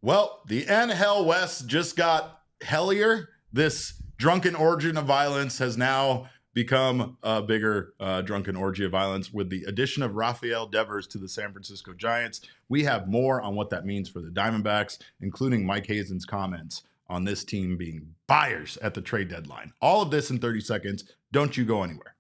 Well, the NHL West just got hellier. This drunken orgy of violence has now become a bigger drunken orgy of violence with the addition of Rafael Devers to the San Francisco Giants. We have more on what that means for the Diamondbacks, including Mike Hazen's comments on this team being buyers at the trade deadline. All of this in 30 seconds. Don't you go anywhere.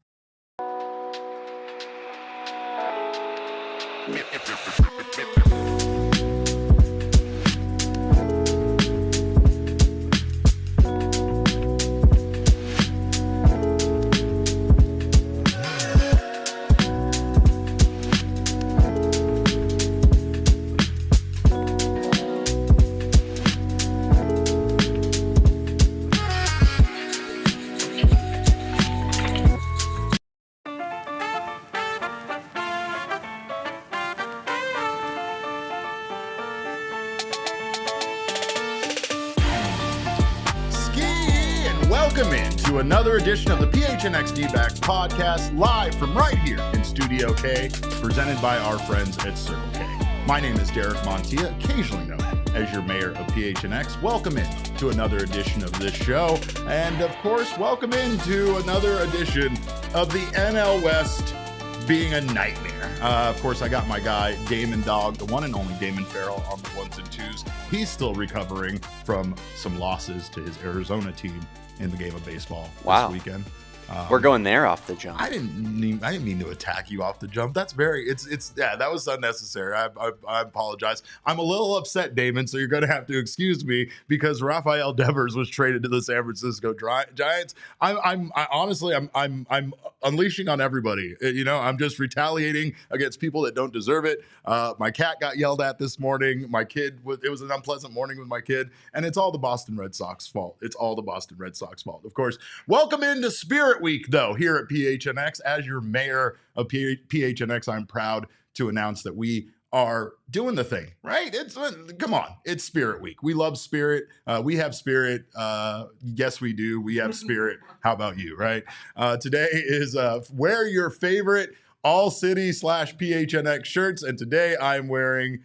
Welcome in to another edition of the PHNX Dbacks podcast, live from right here in Studio K, presented by our friends at Circle K. My name is Derek Montilla, occasionally known as your mayor of PHNX. Welcome in to another edition of this show, and of course, welcome into another edition of the NL West being a nightmare. Of course, I got my guy, Damon Dog, the one and only Damon Farrell on the ones and twos. He's still recovering from some losses to his Arizona team in the game of baseball this weekend. We're going there off the jump. I didn't mean to attack you off the jump. That's that was unnecessary. I apologize. I'm a little upset, Damon, so you're going to have to excuse me because Rafael Devers was traded to the San Francisco Giants. I'm honestly unleashing on everybody. You know, I'm just retaliating against people that don't deserve it. My cat got yelled at this morning. It was an unpleasant morning with my kid, and it's all the Boston Red Sox fault. It's all the Boston Red Sox fault. Of course, welcome into Spirit Week, though, here at PHNX. As your mayor of PHNX, I'm proud to announce that we are doing the thing, right? Come on, it's Spirit Week. We love Spirit. We have Spirit. Yes, we do. We have Spirit. How about you, right? Today is wear your favorite ALLCITY /PHNX shirts, and today I'm wearing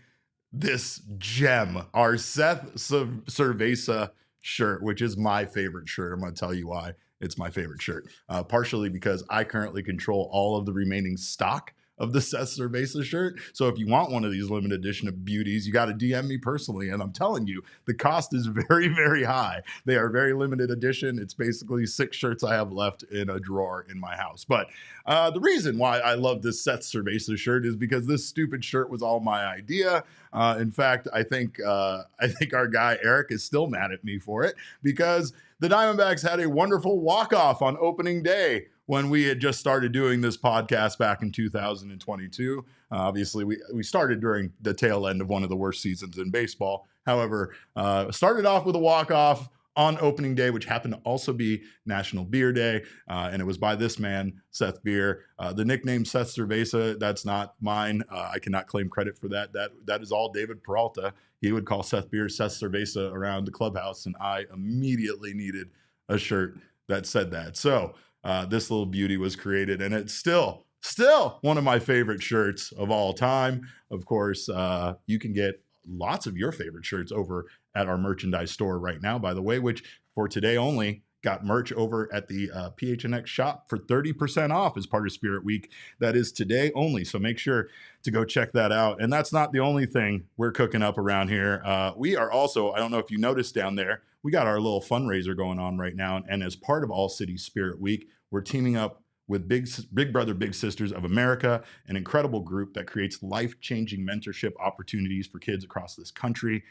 this gem, our Seth Cerveza shirt, which is my favorite shirt. I'm going to tell you why. It's my favorite shirt, partially because I currently control all of the remaining stock of the Seth Cerveza shirt. So if you want one of these limited edition of beauties, you got to DM me personally. And I'm telling you, the cost is very, very high. They are very limited edition. It's basically 6 shirts I have left in a drawer in my house. But the reason why I love this Seth Cerveza shirt is because this stupid shirt was all my idea. In fact, I think our guy Eric is still mad at me for it because the Diamondbacks had a wonderful walk-off on opening day when we had just started doing this podcast back in 2022. Obviously, we started during the tail end of one of the worst seasons in baseball. However, started off with a walk-off on opening day, which happened to also be National Beer Day, and it was by this man, Seth Beer. The nickname Seth Cerveza, that's not mine. I cannot claim credit for that. That is all David Peralta. He would call Seth Beer Seth Cerveza around the clubhouse, and I immediately needed a shirt that said that. So this little beauty was created, and it's still one of my favorite shirts of all time. Of course, you can get lots of your favorite shirts over at our merchandise store right now, by the way, which for today only got merch over at the PHNX shop for 30% off as part of Spirit Week. That is today only, so make sure to go check that out. And that's not the only thing we're cooking up around here. We are also, I don't know if you noticed down there, we got our little fundraiser going on right now. And as part of ALLCITY Spirit Week, we're teaming up with Big Brother, Big Sisters of America, an incredible group that creates life-changing mentorship opportunities for kids across this country.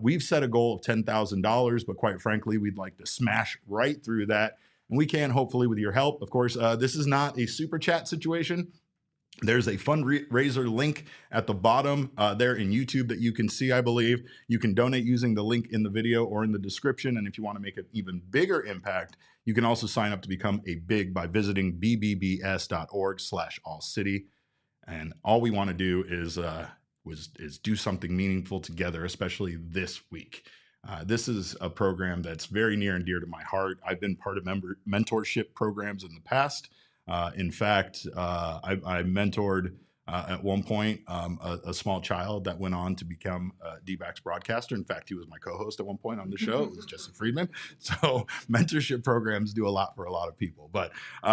We've set a goal of $10,000, but quite frankly, we'd like to smash right through that. And we can, hopefully, with your help. Of course, this is not a super chat situation. There's a fundraiser link at the bottom there in YouTube that you can see, I believe. You can donate using the link in the video or in the description. And if you want to make an even bigger impact, you can also sign up to become a big by visiting bbbs.org/ALLCITY. And all we want to do is do something meaningful together, especially this week. This is a program that's very near and dear to my heart. I've been part of mentorship programs in the past. In fact, I mentored At one point, a small child that went on to become a Dbacks broadcaster. In fact, he was my co-host at one point on the show. It was Jesse Friedman. So mentorship programs do a lot for a lot of people. But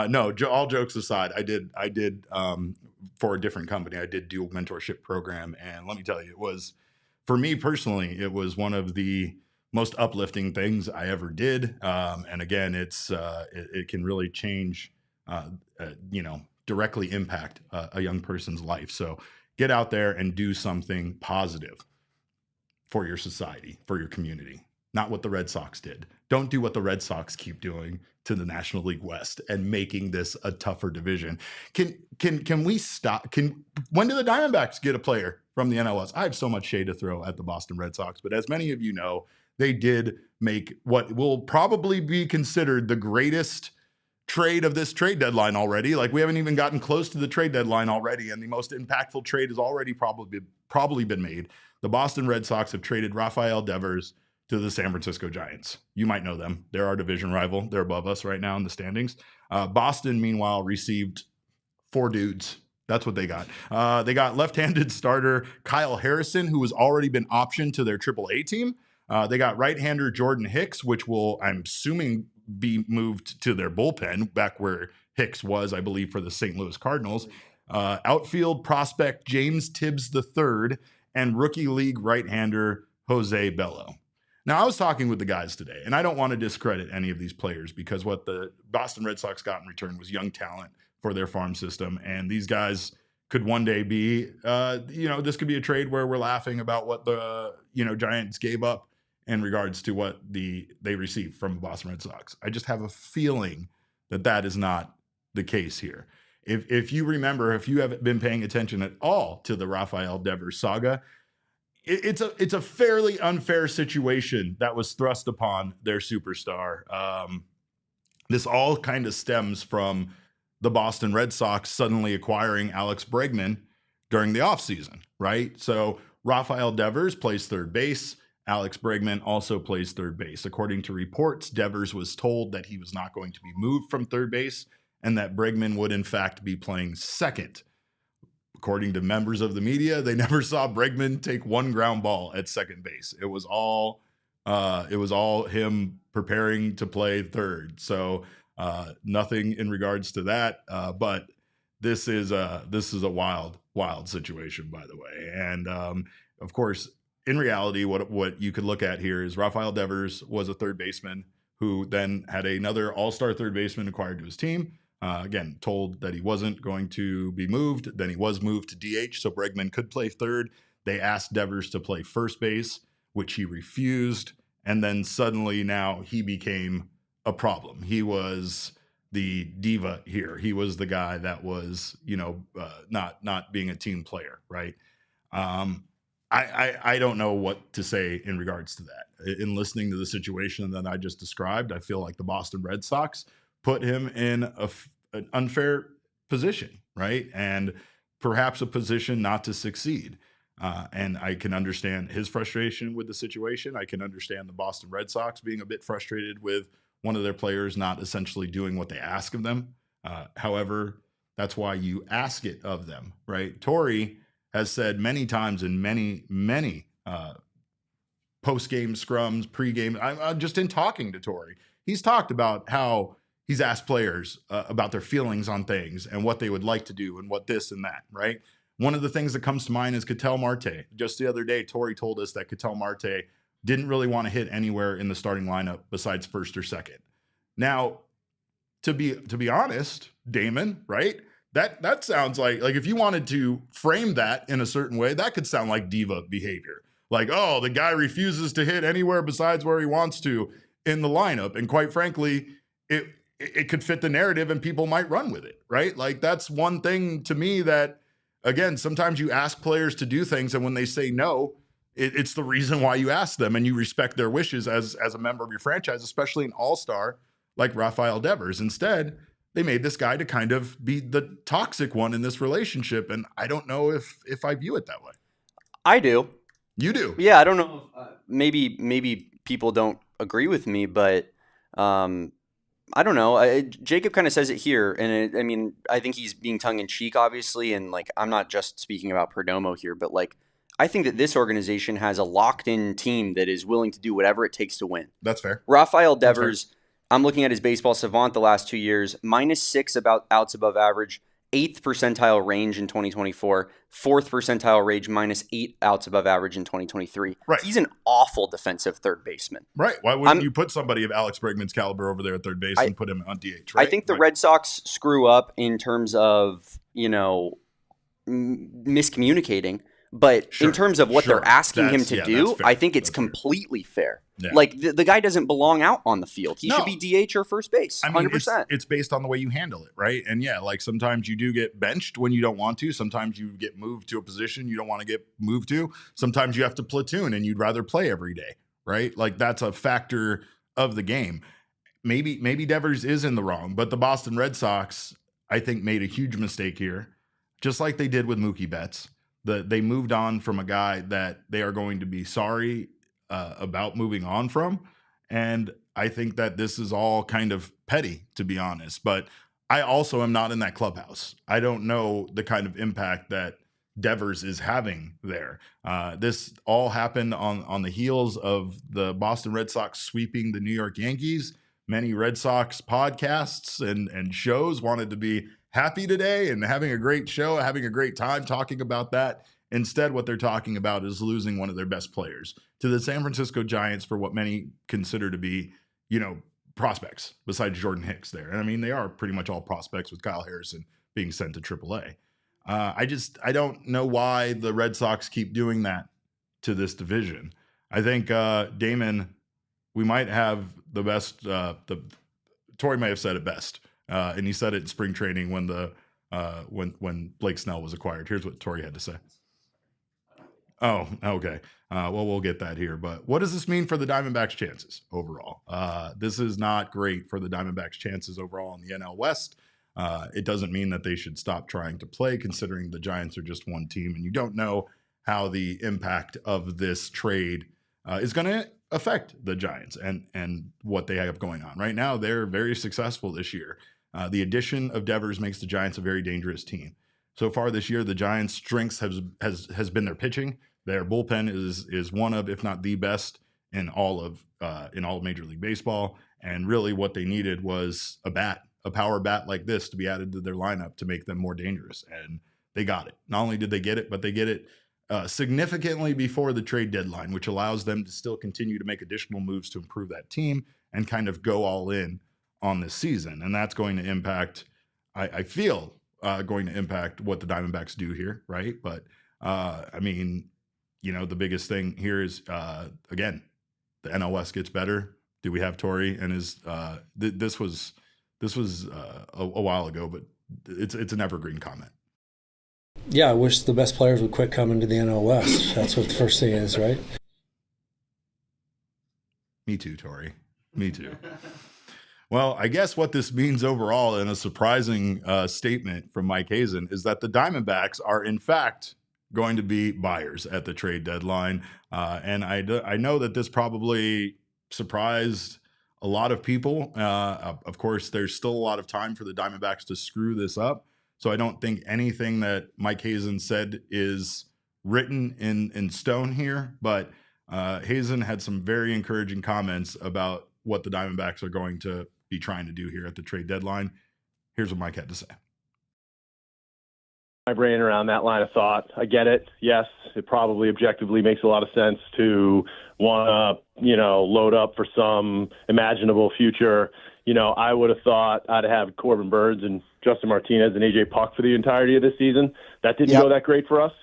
no, all jokes aside, I did for a different company, I did do a mentorship program. And let me tell you, it was, for me personally, it was one of the most uplifting things I ever did. And again, it can really change, directly impact a young person's life. So get out there and do something positive for your society, for your community, not what the Red Sox did. Don't do what the Red Sox keep doing to the National League West and making this a tougher division. Can we stop? When do the Diamondbacks get a player from the NLS? I have so much shade to throw at the Boston Red Sox, but as many of you know, they did make what will probably be considered the greatest trade of this trade deadline already. Like, we haven't even gotten close to the trade deadline already, and the most impactful trade has already probably been made. The Boston Red Sox have traded Rafael Devers to the San Francisco Giants. You might know them. They're our division rival. They're above us right now in the standings. Boston, meanwhile, received 4 dudes. That's what they got. They got left-handed starter Kyle Harrison, who has already been optioned to their AAA team. They got right-hander Jordan Hicks, which will, I'm assuming, be moved to their bullpen back where Hicks was, I believe, for the St. Louis Cardinals. Outfield prospect James Tibbs III and rookie league right-hander Jose Bello. Now, I was talking with the guys today, and I don't want to discredit any of these players because what the Boston Red Sox got in return was young talent for their farm system. And these guys could one day be, this could be a trade where we're laughing about what the, Giants gave up in regards to what they received from the Boston Red Sox. I just have a feeling that is not the case here. If you remember, if you haven't been paying attention at all to the Rafael Devers saga, it's a fairly unfair situation that was thrust upon their superstar. This all kind of stems from the Boston Red Sox suddenly acquiring Alex Bregman during the offseason, right? So Rafael Devers plays third base. Alex Bregman also plays third base. According to reports, Devers was told that he was not going to be moved from third base and that Bregman would in fact be playing second. According to members of the media, they never saw Bregman take one ground ball at second base. It was all him preparing to play third. So nothing in regards to that. But this is a wild situation, by the way. And of course, in reality, what you could look at here is Rafael Devers was a third baseman who then had another all-star third baseman acquired to his team. Again, told that he wasn't going to be moved. Then he was moved to DH, so Bregman could play third. They asked Devers to play first base, which he refused. And then suddenly now he became a problem. He was the diva here. He was the guy that was, not being a team player, right? I don't know what to say in regards to that. In listening to the situation that I just described, I feel like the Boston Red Sox put him in an unfair position, right? And perhaps a position not to succeed. And I can understand his frustration with the situation. I can understand the Boston Red Sox being a bit frustrated with one of their players not essentially doing what they ask of them. However, that's why you ask it of them, right? Torey has said many times in many post-game scrums, pre-game, I'm just in talking to Torey, he's talked about how he's asked players about their feelings on things and what they would like to do and what this and that, right? One of the things that comes to mind is Ketel Marte. Just the other day, Torey told us that Ketel Marte didn't really want to hit anywhere in the starting lineup besides first or second. Now, to be honest, Damon, right? That sounds like if you wanted to frame that in a certain way, that could sound like diva behavior. Like, oh, the guy refuses to hit anywhere besides where he wants to in the lineup. And quite frankly, it could fit the narrative and people might run with it, right? Like, that's one thing to me that, again, sometimes you ask players to do things and when they say no, it's the reason why you ask them and you respect their wishes as a member of your franchise, especially an all-star like Rafael Devers. Instead, they made this guy to kind of be the toxic one in this relationship. And I don't know if I view it that way. I do. You do? Yeah, I don't know. Maybe people don't agree with me, but I don't know. Jacob kind of says it here, and I mean, I think he's being tongue in cheek, obviously, and like I'm not just speaking about Perdomo here, but like I think that this organization has a locked-in team that is willing to do whatever it takes to win. That's fair. Rafael Devers, I'm looking at his baseball savant the last 2 years, -6 about outs above average, 8th percentile range in 2024, 4th percentile range, -8 outs above average in 2023. Right. He's an awful defensive third baseman. Right. Why wouldn't you put somebody of Alex Bregman's caliber over there at third base and put him on DH, right? I think the Red Sox screw up in terms of, miscommunicating. But in terms of what they're asking him to do, I think it's completely fair. Yeah. Like, the guy doesn't belong out on the field. He should be DH or first base, 100%. It's based on the way you handle it, right? And yeah, like sometimes you do get benched when you don't want to. Sometimes you get moved to a position you don't want to get moved to. Sometimes you have to platoon and you'd rather play every day, right? Like that's a factor of the game. Maybe Devers is in the wrong, but the Boston Red Sox, I think, made a huge mistake here, just like they did with Mookie Betts. They moved on from a guy that they are going to be sorry about moving on from. And I think that this is all kind of petty, to be honest. But I also am not in that clubhouse. I don't know the kind of impact that Devers is having there. This all happened on the heels of the Boston Red Sox sweeping the New York Yankees. Many Red Sox podcasts and shows wanted to be happy today and having a great show, having a great time talking about that. Instead, what they're talking about is losing one of their best players to the San Francisco Giants for what many consider to be, prospects besides Jordan Hicks there. And I mean, they are pretty much all prospects with Kyle Harrison being sent to AAA. I don't know why the Red Sox keep doing that to this division. I think Damon, we might have the best. Torrey may have said it best. And he said it in spring training when when Blake Snell was acquired. Here's what Torrey had to say. Oh, okay. Well, we'll get that here. But what does this mean for the Diamondbacks' chances overall? This is not great for the Diamondbacks' chances overall in the NL West. It doesn't mean that they should stop trying to play, considering the Giants are just one team, and you don't know how the impact of this trade is going to affect the Giants and what they have going on. Right now, they're very successful this year. The addition of Devers makes the Giants a very dangerous team. So far this year, the Giants' strengths has been their pitching. Their bullpen is one of, if not the best in all of Major League Baseball. And really, what they needed was a power bat like this to be added to their lineup to make them more dangerous. And they got it. Not only did they get it, but they get it significantly before the trade deadline, which allows them to still continue to make additional moves to improve that team and kind of go all in on this season. And that's going to impact, I feel, going to impact what the Diamondbacks do here, right? But, I mean, the biggest thing here is, again, the NL West gets better. Do we have Torrey and his this was a while ago, but it's an evergreen comment. Yeah, I wish the best players would quit coming to the NL West. That's what the first thing is, right? Me too, Torrey. Me too. Well, I guess what this means overall, in a surprising statement from Mike Hazen, is that the Diamondbacks are, in fact, going to be buyers at the trade deadline. And I know that this probably surprised a lot of people. Of course, there's still a lot of time for the Diamondbacks to screw this up. So I don't think anything that Mike Hazen said is written in stone here. But Hazen had some very encouraging comments about what the Diamondbacks are going to be trying to do here at the trade deadline. Here's what Mike had to say. My brain around that line of thought. I get it. Yes, it probably objectively makes a lot of sense to want to, load up for some imaginable future. I would have thought I'd have Corbin Burns and Justin Martinez and AJ Puck for the entirety of this season. That didn't go that great for us.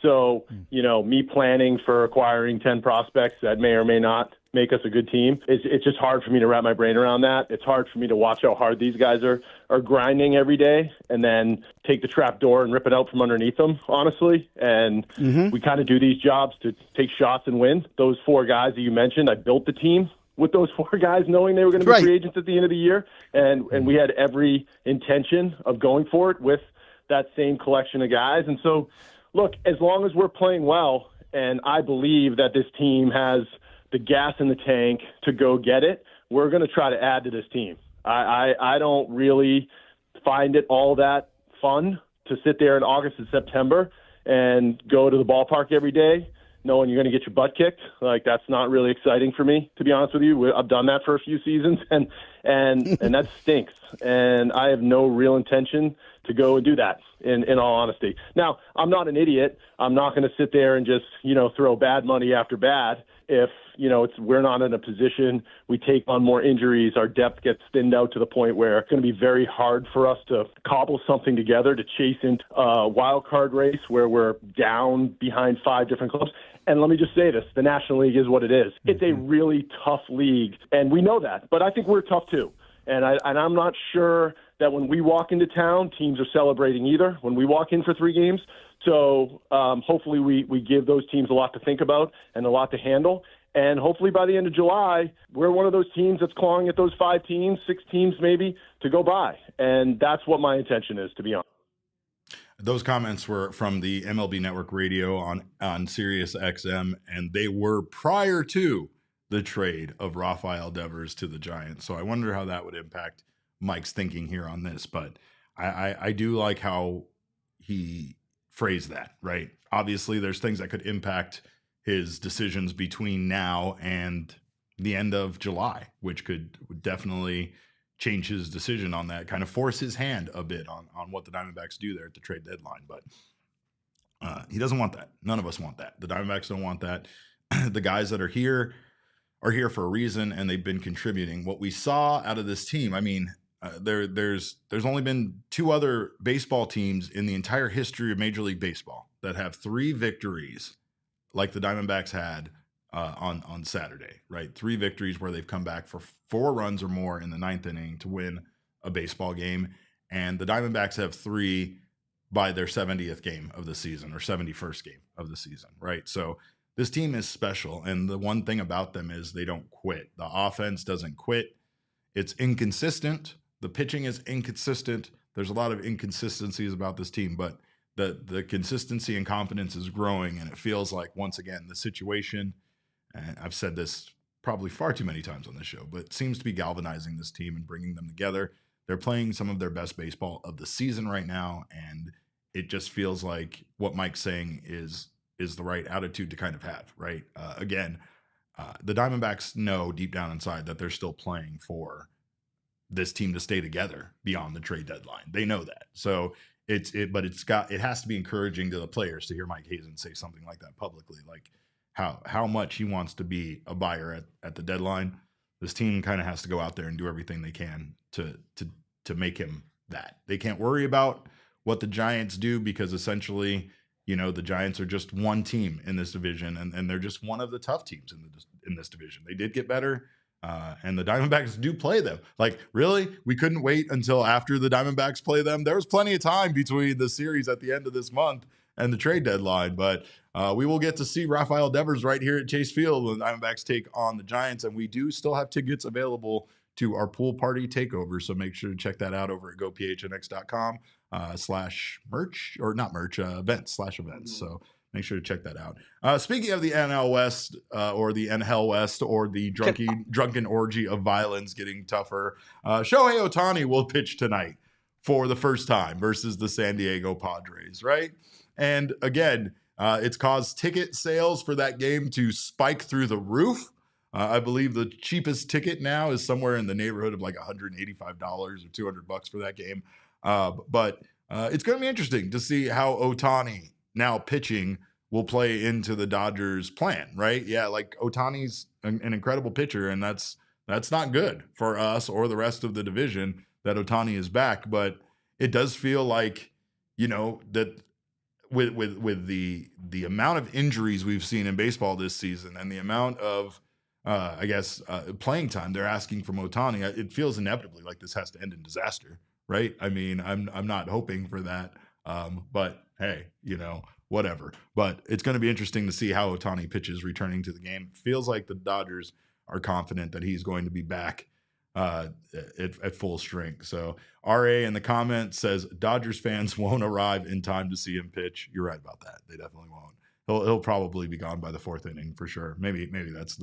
So, me planning for acquiring 10 prospects that may or may not make us a good team, it's just hard for me to wrap my brain around that. It's hard for me to watch how hard these guys are grinding every day and then take the trap door and rip it out from underneath them, honestly. And we kind of do these jobs to take shots and win. Those 4 guys that you mentioned, I built the team with those 4 guys knowing they were going to be free agents at the end of the year. And we had every intention of going for it with that same collection of guys. And so, look, as long as we're playing well, and I believe that this team has the gas in the tank to go get it, we're going to try to add to this team. I don't really find it all that fun to sit there in August and September and go to the ballpark every day knowing you're going to get your butt kicked. Like, that's not really exciting for me, to be honest with you. I've done that for a few seasons, and that stinks. And I have no real intention to go and do that, in all honesty. Now, I'm not an idiot. I'm not going to sit there and just, throw bad money after bad if, we're not in a position, we take on more injuries, our depth gets thinned out to the point where it's going to be very hard for us to cobble something together to chase into a wild card race where we're down behind 5 different clubs. And let me just say this, the National League is what it is. It's a really tough league, and we know that, but I think we're tough too. And I'm not sure that when we walk into town, teams are celebrating either when we walk in for 3 games. So hopefully we give those teams a lot to think about and a lot to handle. And hopefully by the end of July, we're one of those teams that's clawing at those 5 teams, 6 teams maybe, to go by. And that's what my intention is, to be honest. Those comments were from the MLB Network Radio on Sirius XM, and they were prior to the trade of Rafael Devers to the Giants. So I wonder how that would impact Mike's thinking here on this. But I do like how he phrased that, right? Obviously, there's things that could impact his decisions between now and the end of July, which would definitely change his decision on that, kind of force his hand a bit on what the Diamondbacks do there at the trade deadline. But he doesn't want that. None of us want that. The Diamondbacks don't want that. The guys that are here for a reason, and they've been contributing. What we saw out of this team, I mean, there's only been 2 other baseball teams in the entire history of Major League Baseball that have 3 victories like the Diamondbacks had on Saturday, right? 3 victories where they've come back for 4 runs or more in the 9th inning to win a baseball game. And the Diamondbacks have 3 by their 70th game of the season or 71st game of the season, right? So this team is special. And the one thing about them is they don't quit. The offense doesn't quit. It's inconsistent. The pitching is inconsistent. There's a lot of inconsistencies about this team, but the consistency and confidence is growing. And it feels like, once again, the situation, and I've said this probably far too many times on this show, but it seems to be galvanizing this team and bringing them together. They're playing some of their best baseball of the season right now. And it just feels like what Mike's saying is the right attitude to kind of have, right? The Diamondbacks know deep down inside that they're still playing for this team to stay together beyond the trade deadline. They know that. So it has to be encouraging to the players to hear Mike Hazen say something like that publicly, like how much he wants to be a buyer at the deadline. This team kind of has to go out there and do everything they can to make him that. They can't worry about what the Giants do, because essentially, the Giants are just one team in this division, and they're just one of the tough teams in this division. They did get better, and the Diamondbacks do play them. Like, really? We couldn't wait until after the Diamondbacks play them? There was plenty of time between the series at the end of this month and the trade deadline, but we will get to see Rafael Devers right here at Chase Field when the Diamondbacks take on the Giants, and we do still have tickets available to our pool party takeover, so make sure to check that out over at gophnx.com /merch, or not merch, events. So make sure to check that out. Speaking of the NL West, or the NL West, or the drunken orgy of violence getting tougher, Shohei Ohtani will pitch tonight for the first time versus the San Diego Padres, right? And again, it's caused ticket sales for that game to spike through the roof. I believe the cheapest ticket now is somewhere in the neighborhood of like $185 or $200 for that game. But it's going to be interesting to see how Ohtani, now pitching, will play into the Dodgers' plan, right? Yeah, like Ohtani's an incredible pitcher, and that's not good for us or the rest of the division that Ohtani is back. But it does feel like, that with the amount of injuries we've seen in baseball this season and the amount of playing time they're asking from Ohtani, it feels inevitably like this has to end in disaster, right? I mean, I'm not hoping for that, but hey, whatever. But it's going to be interesting to see how Ohtani pitches returning to the game. It feels like the Dodgers are confident that he's going to be back at full strength. So RA in the comments says Dodgers fans won't arrive in time to see him pitch. You're right about that. They definitely won't. He'll probably be gone by the 4th inning for sure. Maybe that's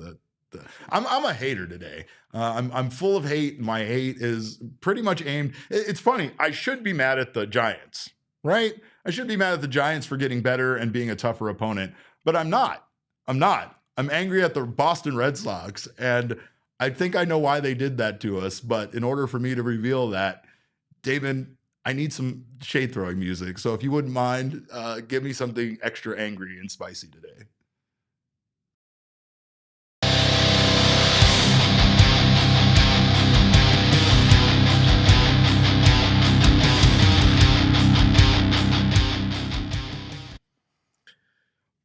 I'm a hater today. I'm full of hate. My hate is pretty much aimed. It's funny. I should be mad at the Giants, right? I should be mad at the Giants for getting better and being a tougher opponent, but I'm not. I'm angry at the Boston Red Sox, and I think I know why they did that to us. But in order for me to reveal that, Damon, I need some shade throwing music. So if you wouldn't mind, give me something extra angry and spicy today.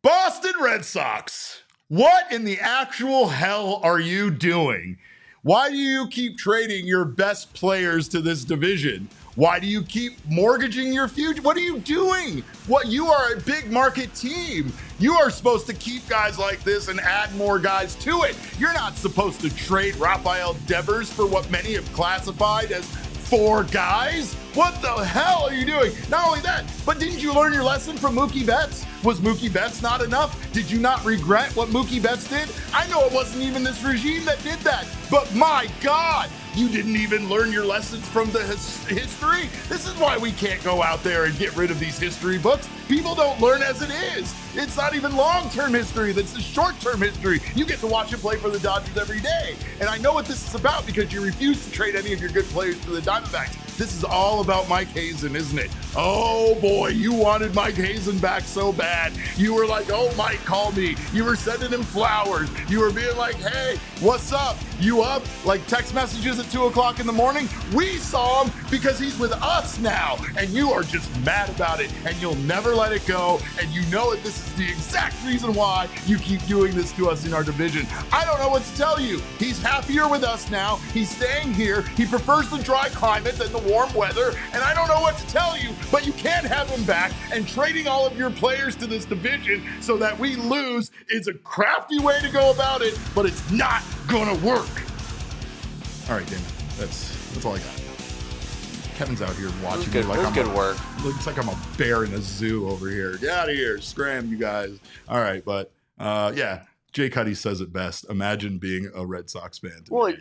Boston Red Sox, what in the actual hell are you doing? Why do you keep trading your best players to this division? Why do you keep mortgaging your future? What are you doing? You are a big market team. You are supposed to keep guys like this and add more guys to it. You're not supposed to trade Rafael Devers for what many have classified as 4 guys. What the hell are you doing? Not only that, but didn't you learn your lesson from Mookie Betts? Was Mookie Betts not enough? Did you not regret what Mookie Betts did? I know it wasn't even this regime that did that, but my God, you didn't even learn your lessons from the history? This is why we can't go out there and get rid of these history books. People don't learn as it is. It's not even long-term history. That's the short-term history. You get to watch him play for the Dodgers every day. And I know what this is about because you refuse to trade any of your good players to the Diamondbacks. This is all about Mike Hazen, isn't it? Oh boy, you wanted Mike Hazen back so bad. You were like, oh, Mike, call me. You were sending him flowers. You were being like, hey, what's up? You up? Like text messages at 2 o'clock in the morning. We saw him because he's with us now. And you are just mad about it. And you'll never let it go. And you know it. This is the exact reason why you keep doing this to us in our division. I don't know what to tell you. He's happier with us now. He's staying here. He prefers the dry climate than the warm weather. And I don't know what to tell you, but you can't have him back. And trading all of your players to this division so that we lose is a crafty way to go about it, but it's not gonna work. All right, Damon, that's all I got. Kevin's out here watching me like good work. Looks like I'm a bear in a zoo over here. Get out of here, scram, you guys. All right, but yeah, Jay Cuddy says it best. Imagine being a Red Sox fan today. Well,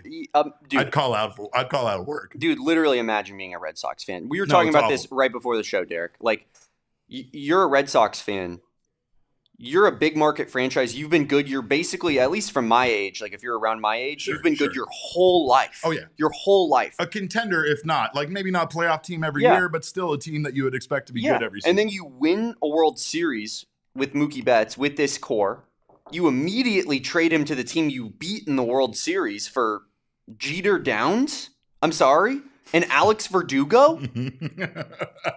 dude, I'd call out of work. Dude, literally imagine being a Red Sox fan. We were talking about this right before the show, Derek. Like, you're a Red Sox fan. You're a big market franchise. You've been good. You're basically, at least from my age, like if you're around my age, you've been good your whole life. Oh, yeah. Your whole life. A contender, if not. Like maybe not a playoff team every year, but still a team that you would expect to be good every season. And then you win a World Series with Mookie Betts, with this core. You immediately trade him to the team you beat in the World Series for Jeter Downs? I'm sorry? And Alex Verdugo?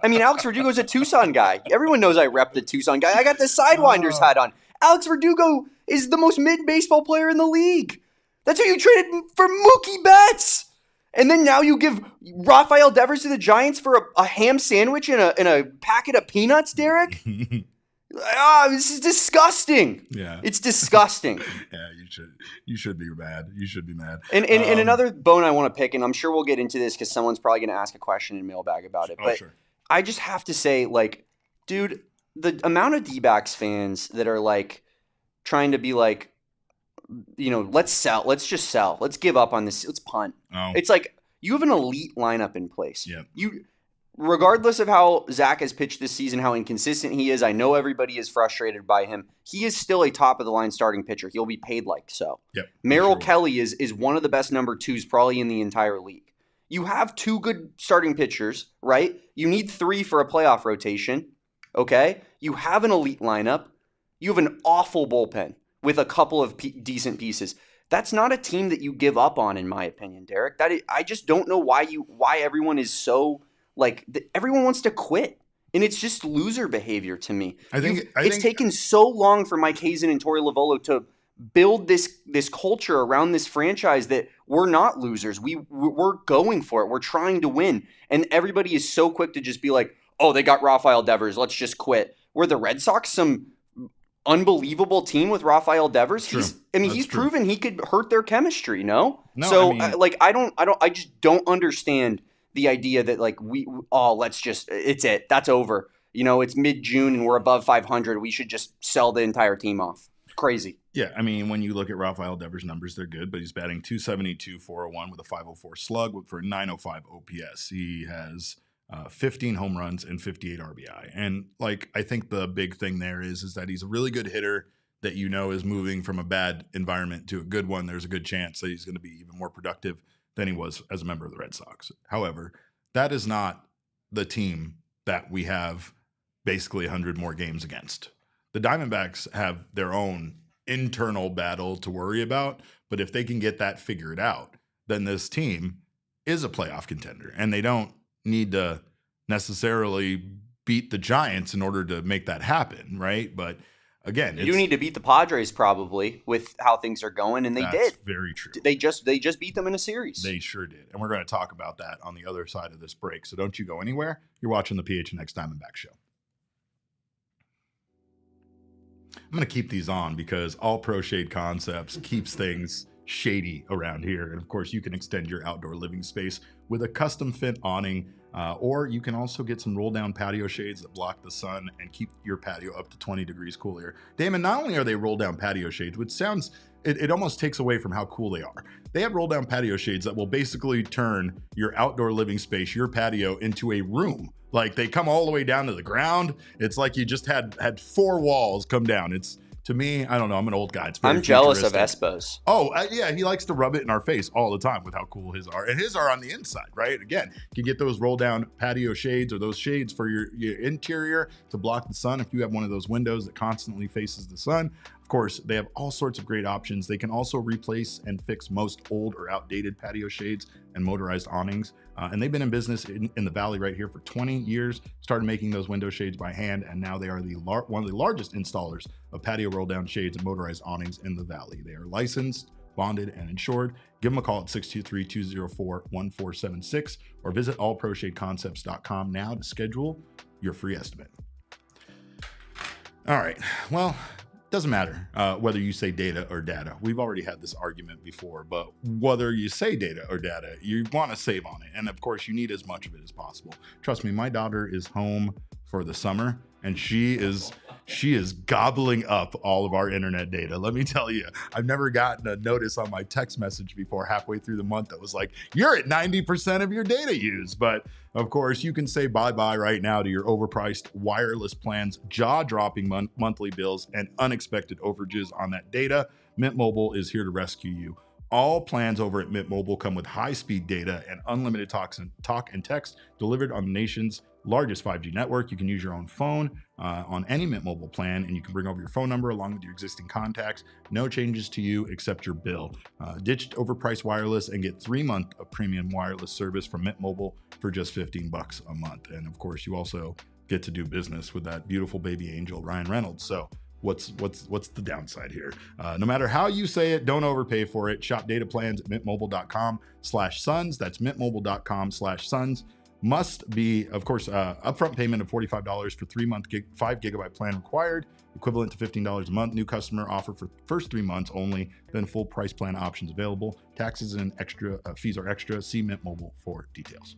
I mean, Alex Verdugo's a Tucson guy. Everyone knows I rep the Tucson guy. I got the Sidewinders hat on. Alex Verdugo is the most mid-baseball player in the league. That's who you traded for Mookie Betts. And then now you give Rafael Devers to the Giants for a ham sandwich and a packet of peanuts, Derek? This is disgusting. Yeah. It's disgusting. Yeah, you should be mad. You should be mad. And another bone I want to pick, and I'm sure we'll get into this because someone's probably going to ask a question in Mailbag about it. But sure. I just have to say, like, dude, the amount of Dbacks fans that are like trying to be like, you know, let's sell. Let's just sell. Let's give up on this. Let's punt. Oh. It's like you have an elite lineup in place. Yeah. Regardless of how Zach has pitched this season, how inconsistent he is, I know everybody is frustrated by him. He is still a top-of-the-line starting pitcher. He'll be paid like so. Yep, Merrill Kelly is one of the best number 2s probably in the entire league. You have 2 good starting pitchers, right? You need 3 for a playoff rotation, okay? You have an elite lineup. You have an awful bullpen with a couple of decent pieces. That's not a team that you give up on, in my opinion, Derek. I just don't know why everyone is so... Like, everyone wants to quit, and it's just loser behavior to me. I think it's taken so long for Mike Hazen and Torey Lovullo to build this culture around this franchise that we're not losers. We're going for it. We're trying to win, and everybody is so quick to just be like, oh, they got Rafael Devers. Let's just quit. Were the Red Sox some unbelievable team with Rafael Devers? He's proven he could hurt their chemistry, no? So, I just don't understand the idea that like it's it. That's over. You know, it's mid-June and we're above 500. We should just sell the entire team off. It's crazy. Yeah, I mean, when you look at Rafael Devers' numbers, they're good, but he's batting 272, 401 with a 504 slug for a 905 OPS. He has 15 home runs and 58 RBI. And like, I think the big thing there is that he's a really good hitter that is moving from a bad environment to a good one. There's a good chance that he's going to be even more productive than he was as a member of the Red Sox. However, that is not the team that we have basically 100 more games against. The Diamondbacks have their own internal battle to worry about, but if they can get that figured out, then this team is a playoff contender, and they don't need to necessarily beat the Giants in order to make that happen, right? But again, you need to beat the Padres probably with how things are going, and they did. Very true. They just beat them in a series. They sure did, and we're going to talk about that on the other side of this break. So don't you go anywhere. You're watching the PHNX Diamondback Show. I'm going to keep these on because All Pro Shade Concepts keeps things shady around here. And of course, you can extend your outdoor living space with a custom fit awning, or you can also get some roll down patio shades that block the sun and keep your patio up to 20 degrees cooler. Damon, not only are they roll down patio shades, which sounds, it almost takes away from how cool they are. They have roll down patio shades that will basically turn your outdoor living space, your patio, into a room. Like, they come all the way down to the ground. It's like you just had 4 walls come down. It's, to me, I don't know. I'm an old guy. It's very I'm jealous of futuristic. Espo's. Oh, yeah. He likes to rub it in our face all the time with how cool his are. And his are on the inside, right? Again, you can get those roll down patio shades or those shades for your interior to block the sun if you have one of those windows that constantly faces the sun. Of course, they have all sorts of great options. They can also replace and fix most old or outdated patio shades and motorized awnings. And they've been in business in the Valley right here for 20 years, started making those window shades by hand, and now they are one of the largest installers of patio roll-down shades and motorized awnings in the Valley. They are licensed, bonded, and insured. Give them a call at 623-204-1476 or visit allproshadeconcepts.com now to schedule your free estimate. All right, well, doesn't matter whether you say data or data. We've already had this argument before, but whether you say data or data, you want to save on it. And of course, you need as much of it as possible. Trust me, my daughter is home for the summer, and she is gobbling up all of our internet data. Let me tell you, I've never gotten a notice on my text message before halfway through the month that was like, you're at 90% of your data use. But of course, you can say bye-bye right now to your overpriced wireless plans, jaw-dropping monthly bills, and unexpected overages on that data. Mint Mobile is here to rescue you. All plans over at Mint Mobile come with high-speed data and unlimited talk and text delivered on the nation's largest 5G network. You can use your own phone on any Mint Mobile plan, and you can bring over your phone number along with your existing contacts. No changes to you except your bill. Ditch overpriced wireless and get 3 months of premium wireless service from Mint Mobile for just $15 a month. And of course, you also get to do business with that beautiful baby angel, Ryan Reynolds. So what's the downside here? No matter how you say it, don't overpay for it. Shop data plans at mintmobile.com/suns. That's mintmobile.com/suns. Must be, of course, upfront payment of $45 for 3-month 5 gigabyte plan required, equivalent to $15 a month. New customer offer for first 3 months only, then full price plan options available. Taxes and extra fees are extra. See Mint Mobile for details.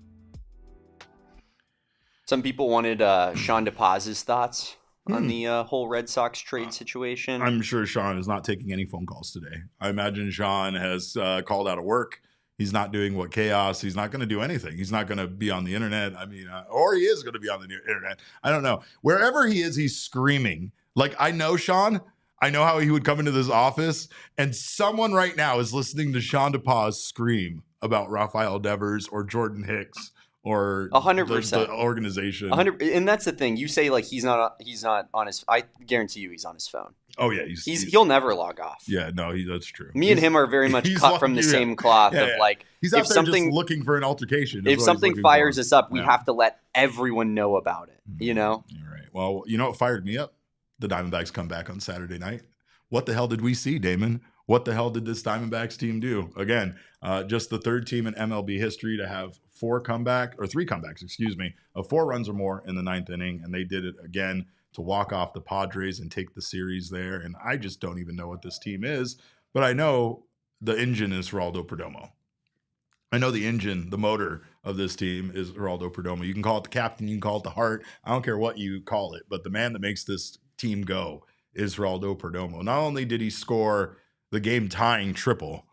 Some people wanted Sean DePaz's thoughts on the whole Red Sox trade situation. I'm sure Sean is not taking any phone calls today. I imagine Sean has called out of work. He's not doing what chaos. He's not going to do anything. He's not going to be on the internet. I mean, or he is going to be on the internet. I don't know. Wherever he is, he's screaming. Like, I know Sean. I know how he would come into this office, and someone right now is listening to Sean DePaz scream about Rafael Devers or Jordan Hicks or 100% the organization. 100, and that's the thing. You say like he's not on his. I guarantee you he's on his phone. Oh yeah, he'll never log off. Yeah, no, that's true. Me and him are very much cut from the same cloth. Of like, he's out there just looking for an altercation. If something fires us up, we have to let everyone know about it. You know. You're right. Well, you know what fired me up? The Diamondbacks come back on Saturday night. What the hell did we see, Damon? What the hell did this Diamondbacks team do? Again, just the third team in MLB history to have 3 comebacks, of 4 runs or more in the 9th inning, and they did it again to walk off the Padres and take the series there. And I just don't even know what this team is, but I know the engine is Geraldo Perdomo. I know the engine, the motor of this team is Geraldo Perdomo. You can call it the captain, you can call it the heart. I don't care what you call it, but the man that makes this team go is Geraldo Perdomo. Not only did he score the game tying triple,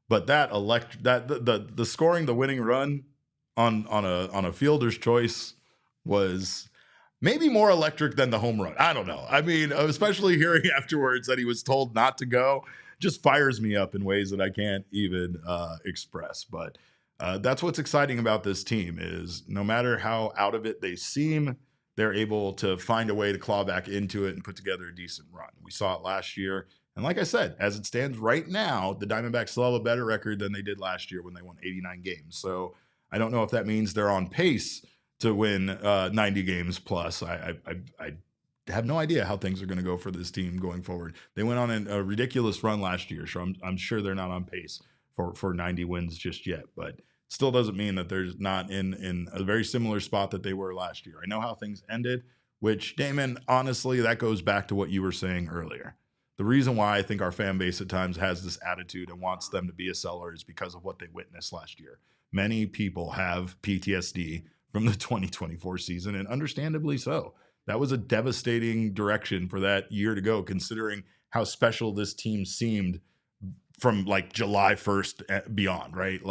but the scoring the winning run on a fielder's choice was maybe more electric than the home run. I don't know. I mean, especially hearing afterwards that he was told not to go just fires me up in ways that I can't even express. But that's what's exciting about this team is no matter how out of it they seem, they're able to find a way to claw back into it and put together a decent run. We saw it last year. And like I said, as it stands right now, the Diamondbacks still have a better record than they did last year when they won 89 games. So I don't know if that means they're on pace to win 90 games plus. I have no idea how things are going to go for this team going forward. They went on a ridiculous run last year, so I'm sure they're not on pace for 90 wins just yet. But still doesn't mean that they're not in a very similar spot that they were last year. I know how things ended, which, Damon, honestly, that goes back to what you were saying earlier. The reason why I think our fan base at times has this attitude and wants them to be a seller is because of what they witnessed last year. Many people have PTSD from the 2024 season, and understandably so. That was a devastating direction for that year to go, considering how special this team seemed from like July 1st beyond, right?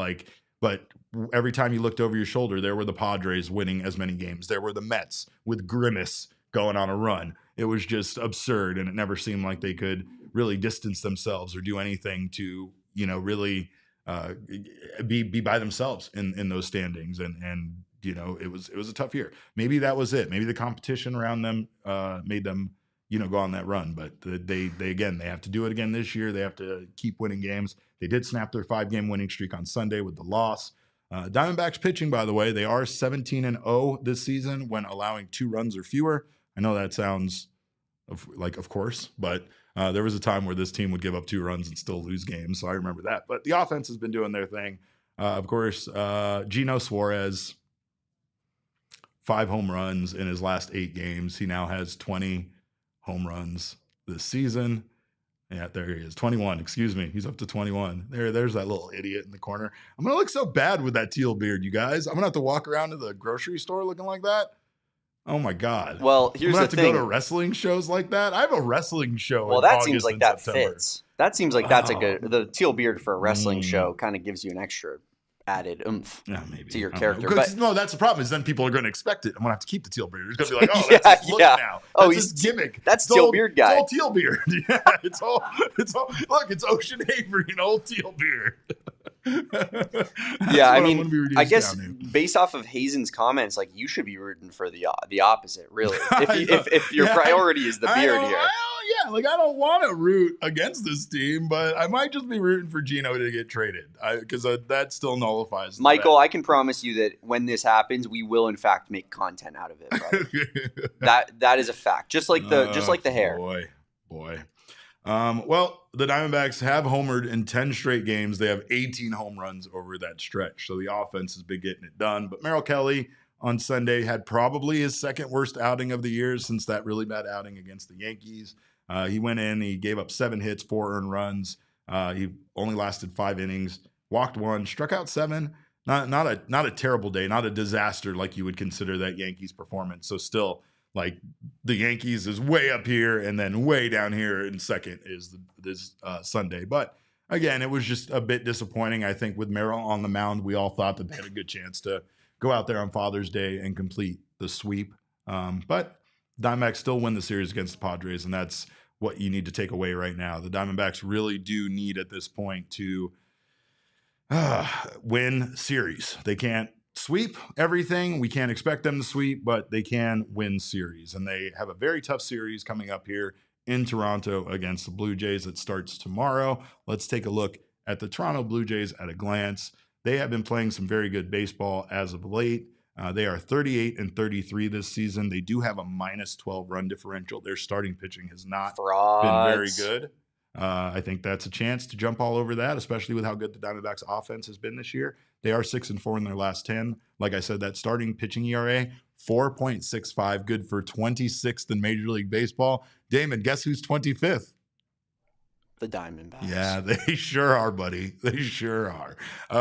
But every time you looked over your shoulder, there were the Padres winning as many games. There were the Mets with Grimace going on a run. It was just absurd, and it never seemed like they could really distance themselves or do anything to, really be by themselves in those standings. And it was a tough year. Maybe that was it. Maybe the competition around them made them, go on that run. But they have to do it again this year. They have to keep winning games. They did snap their 5-game winning streak on Sunday with the loss. Diamondbacks pitching, by the way, they are 17-0 this season when allowing 2 runs or fewer. I know that sounds of course, but there was a time where this team would give up 2 runs and still lose games. So I remember that. But the offense has been doing their thing. Of course, Gino Suarez, 5 home runs in his last 8 games. He now has 20 home runs this season. Yeah, there he is. 21. Excuse me. He's up to 21. There's that little idiot in the corner. I'm going to look so bad with that teal beard, you guys. I'm going to have to walk around to the grocery store looking like that. Oh, my God. Well, here's the thing. I'm going to have to go to wrestling shows like that. I have a wrestling show Well, in that August seems like and that September. fits. That seems like that's a good – the teal beard for a wrestling show kind of gives you an extra added oomph to your character. But no, that's the problem is then people are going to expect it. I'm going to have to keep the teal beard. It's going to be like, oh, that's his look now. That's his gimmick. That's teal beard guy. It's all teal beard. Yeah, it's all. Look, it's Ocean Avery and old teal beard. Yeah, I mean, I guess based off of Hazen's comments, like you should be rooting for the opposite, really. If your priority is the beard here. Yeah, I don't want to root against this team, but I might just be rooting for Gino to get traded because that still nullifies. Michael, I can promise you that when this happens, we will in fact make content out of it, brother. that is a fact. Just like the hair. Boy. Well, the Diamondbacks have homered in 10 straight games. They have 18 home runs over that stretch. So the offense has been getting it done. But Merrill Kelly on Sunday had probably his second worst outing of the year since that really bad outing against the Yankees. He went in, he gave up 7 hits, 4 earned runs. He only lasted 5 innings, walked 1, struck out 7. Not a terrible day, not a disaster like you would consider that Yankees performance. So still, like the Yankees is way up here, and then way down here in second is this Sunday. But again, it was just a bit disappointing. I think with Merrill on the mound, we all thought that they had a good chance to go out there on Father's Day and complete the sweep. But Diamondbacks still win the series against the Padres, and that's what you need to take away right now. The Diamondbacks really do need at this point to win series. They can't sweep everything. We can't expect them to sweep, but they can win series. And they have a very tough series coming up here in Toronto against the Blue Jays that starts tomorrow. Let's take a look at the Toronto Blue Jays at a glance. They have been playing some very good baseball as of late. They are 38-33 this season. They do have a -12 run differential. Their starting pitching has not been very good. I think that's a chance to jump all over that, especially with how good the Diamondbacks offense has been this year. They are 6-4 in their last 10. Like I said, that starting pitching ERA, 4.65, good for 26th in Major League Baseball. Damon, guess who's 25th? The Diamondbacks. Yeah, they sure are, buddy. They sure are.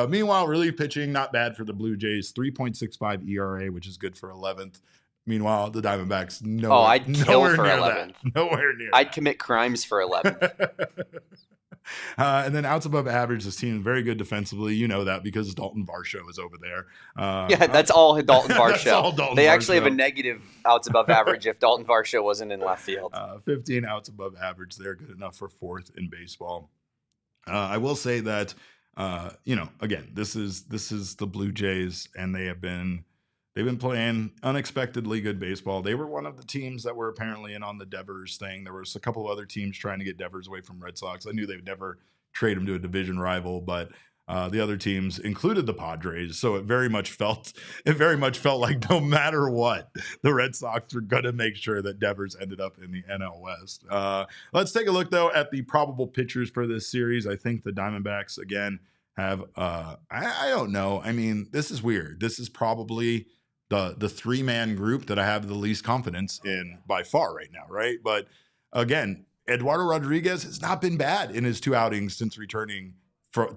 Meanwhile, relief pitching, not bad for the Blue Jays. 3.65 ERA, which is good for 11th. Meanwhile, the Diamondbacks I'd kill for 11th. Nowhere near. I'd commit crimes for 11th. And then outs above average, this team is very good defensively. You know that because Dalton Varsho is over there. That's all Dalton Varsho. They actually have a Varsho. negative outs above average if Dalton Varsho wasn't in left field. 15 outs above average. They're good enough for 4th in baseball. I will say that, again, this is the Blue Jays, and they've been playing unexpectedly good baseball. They were one of the teams that were apparently in on the Devers thing. There was a couple of other teams trying to get Devers away from Red Sox. I knew they would never trade him to a division rival, but the other teams included the Padres. So it very much felt like no matter what, the Red Sox were going to make sure that Devers ended up in the NL West. Let's take a look though at the probable pitchers for this series. I think the Diamondbacks again have, I don't know. I mean, this is weird. This is probably the 3-man group that I have the least confidence in by far right now, right? But again, Eduardo Rodriguez has not been bad in his 2 outings since returning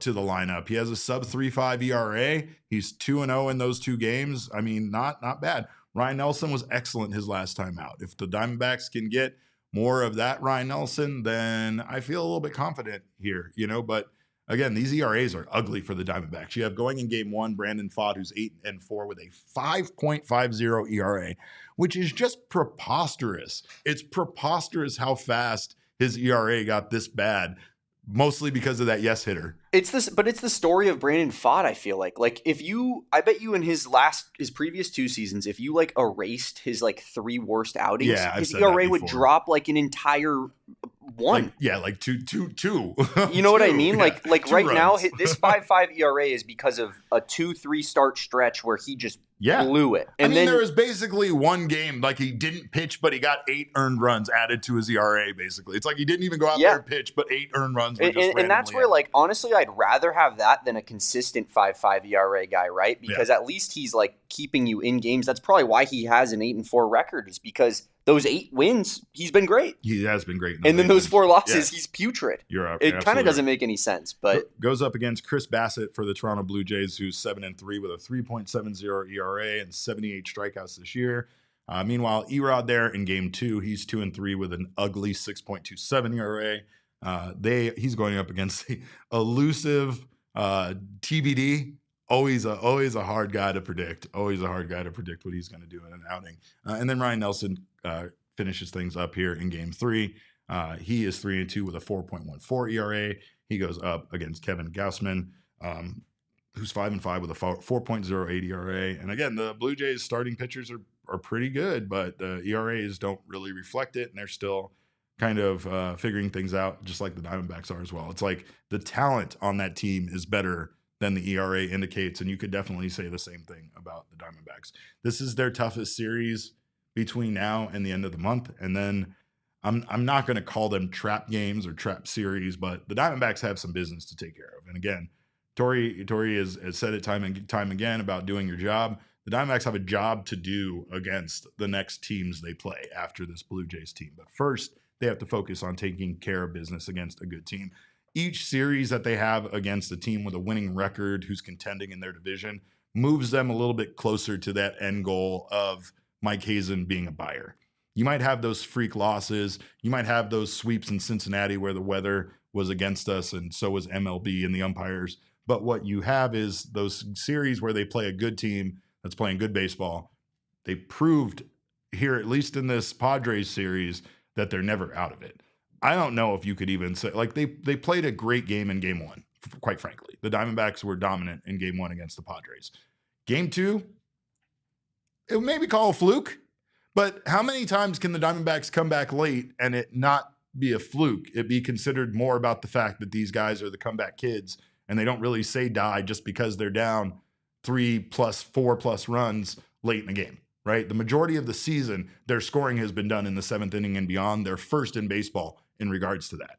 to the lineup. He has a sub 3.5 ERA. He's 2-0 in those 2 games. I mean, not bad. Ryan Nelson was excellent his last time out. If the Diamondbacks can get more of that Ryan Nelson, then I feel a little bit confident here, but again, these ERAs are ugly for the Diamondbacks. You have going in game 1, Brandon Pfaadt, who's 8-4 with a 5.50 ERA, which is just preposterous. It's preposterous how fast his ERA got this bad, mostly because of that yes hitter. But it's the story of Brandon Pfaadt, I feel like. I bet you in his previous 2 seasons, if you erased his 3 worst outings, his ERA would drop an entire 1. Two. You know what I mean? Yeah, right runs. now, this 5.5 ERA is because of a 2-3 start stretch where he just blew it. And then there was basically one game he didn't pitch, but he got 8 earned runs added to his ERA. Basically, it's he didn't even go out there and pitch, but 8 earned runs. And that's where, honestly, I'd rather have that than a consistent 5.5 ERA guy, right? Because at least he's keeping you in games. That's probably why he has an 8-4 record, is because those 8 wins, he's been great. He has been great. And then those 4 losses, he's putrid. It kind of doesn't make any sense. But goes up against Chris Bassett for the Toronto Blue Jays, who's 7-3 with a 3.70 ERA and 78 strikeouts this year. Meanwhile, Erod there in game 2, he's 2-3 with an ugly 6.27 ERA. He's going up against the elusive TBD. Always a hard guy to predict. Always a hard guy to predict what he's going to do in an outing. And then Ryan Nelson finishes things up here in game 3. He is 3-2 with a 4.14 ERA. He goes up against Kevin Gausman, who's 5-5 with a 4.08 ERA. And again, the Blue Jays starting pitchers are pretty good, but the ERAs don't really reflect it, and they're still kind of figuring things out, just like the Diamondbacks are as well. It's the talent on that team is better than the ERA indicates, and you could definitely say the same thing about the Diamondbacks. This is their toughest series between now and the end of the month, and then I'm not going to call them trap games or trap series, but the Diamondbacks have some business to take care of. And again, Torey has said it time and time again about doing your job. The Diamondbacks have a job to do against the next teams they play after this Blue Jays team. But first, they have to focus on taking care of business against a good team. Each series that they have against a team with a winning record who's contending in their division moves them a little bit closer to that end goal of Mike Hazen being a buyer. You might have those freak losses. You might have those sweeps in Cincinnati where the weather was against us and so was MLB and the umpires. But what you have is those series where they play a good team that's playing good baseball. They proved here, at least in this Padres series, that they're never out of it. I don't know if you could even say, they played a great game in game 1, quite frankly. The Diamondbacks were dominant in game 1 against the Padres. Game 2, it may be called a fluke, but how many times can the Diamondbacks come back late and it not be a fluke? It be considered more about the fact that these guys are the comeback kids and they don't really say die just because they're down 3+, 4+ runs late in the game, right? The majority of the season, their scoring has been done in the 7th inning and beyond. They're first in baseball in regards to that.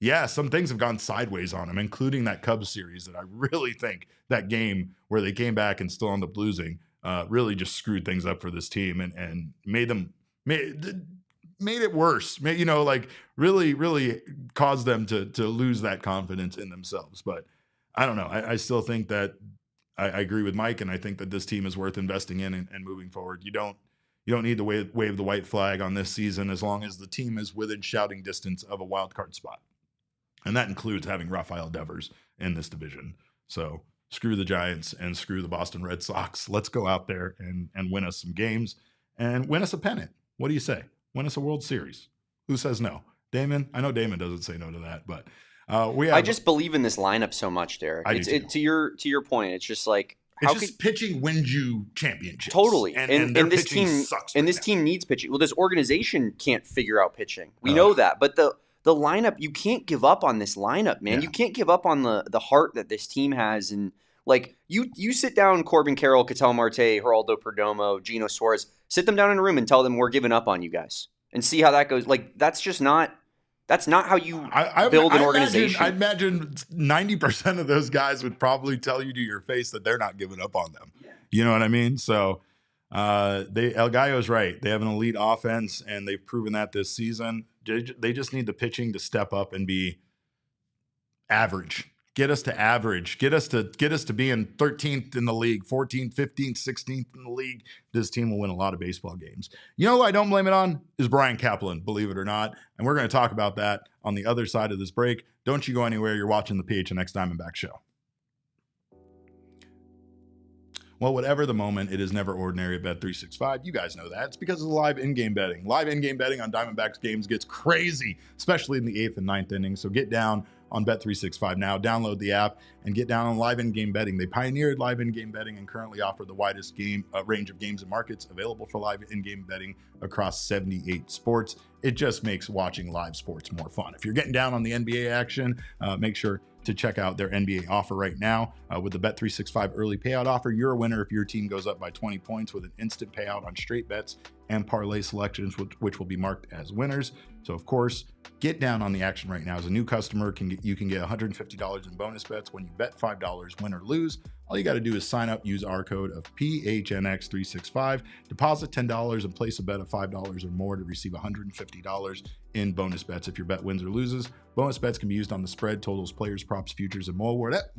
Yeah, some things have gone sideways on them, including that Cubs series that I really think that game where they came back and still ended up losing really just screwed things up for this team and made it worse. Really caused them to lose that confidence in themselves. But I don't know. I still think that I agree with Mike, and I think that this team is worth investing in and moving forward. You You don't need to wave the white flag on this season as long as the team is within shouting distance of a wild card spot. And that includes having Rafael Devers in this division. So screw the Giants and screw the Boston Red Sox. Let's go out there and win us some games and win us a pennant. What do you say? Win us a World Series. Who says no? Damon? I know Damon doesn't say no to that, but I just believe in this lineup so much, Derek. To your point, it's just like, pitching wins you championships. Totally. And this team sucks and this team needs pitching. Well, this organization can't figure out pitching. We know that. But the lineup, you can't give up on this lineup, man. Yeah. You can't give up on the heart that this team has. And like you sit down Corbin, Carroll, Ketel Marte, Geraldo, Perdomo, Gino Suarez, sit them down in a room and tell them we're giving up on you guys and see how that goes. Like that's not how you build an organization. I imagine 90% of those guys would probably tell you to your face that they're not giving up on them. Yeah. You know what I mean? So El Gallo's right. They have an elite offense, and they've proven that this season. They just need the pitching to step up and be average. Get us to average. Get us to being 13th in the league, 14th, 15th, 16th in the league. This team will win a lot of baseball games. You know who I don't blame it on is Brian Kaplan, believe it or not. And we're going to talk about that on the other side of this break. Don't you go anywhere. You're watching the PHNX Diamondback show. Well, whatever the moment, it is never ordinary at Bet365. You guys know that. It's because of the live in-game betting. Live in-game betting on Diamondbacks games gets crazy, especially in the 8th and 9th innings. So get down on Bet365 now. Download the app and get down on live in-game betting. They pioneered live in-game betting and currently offer the widest range of games and markets available for live in-game betting across 78 sports. It just makes watching live sports more fun. If you're getting down on the NBA action, make sure to check out their NBA offer right now. With the Bet365 early payout offer, you're a winner if your team goes up by 20 points with an instant payout on straight bets and parlay selections, which will be marked as winners. So, of course, get down on the action right now. As a new customer, you can get $150 in bonus bets when you bet $5, win or lose. All you got to do is sign up, use our code of PHNX365, deposit $10 and place a bet of $5 or more to receive $150 in bonus bets if your bet wins or loses. Bonus bets can be used on the spread, totals, players, props, futures, and more. Whatever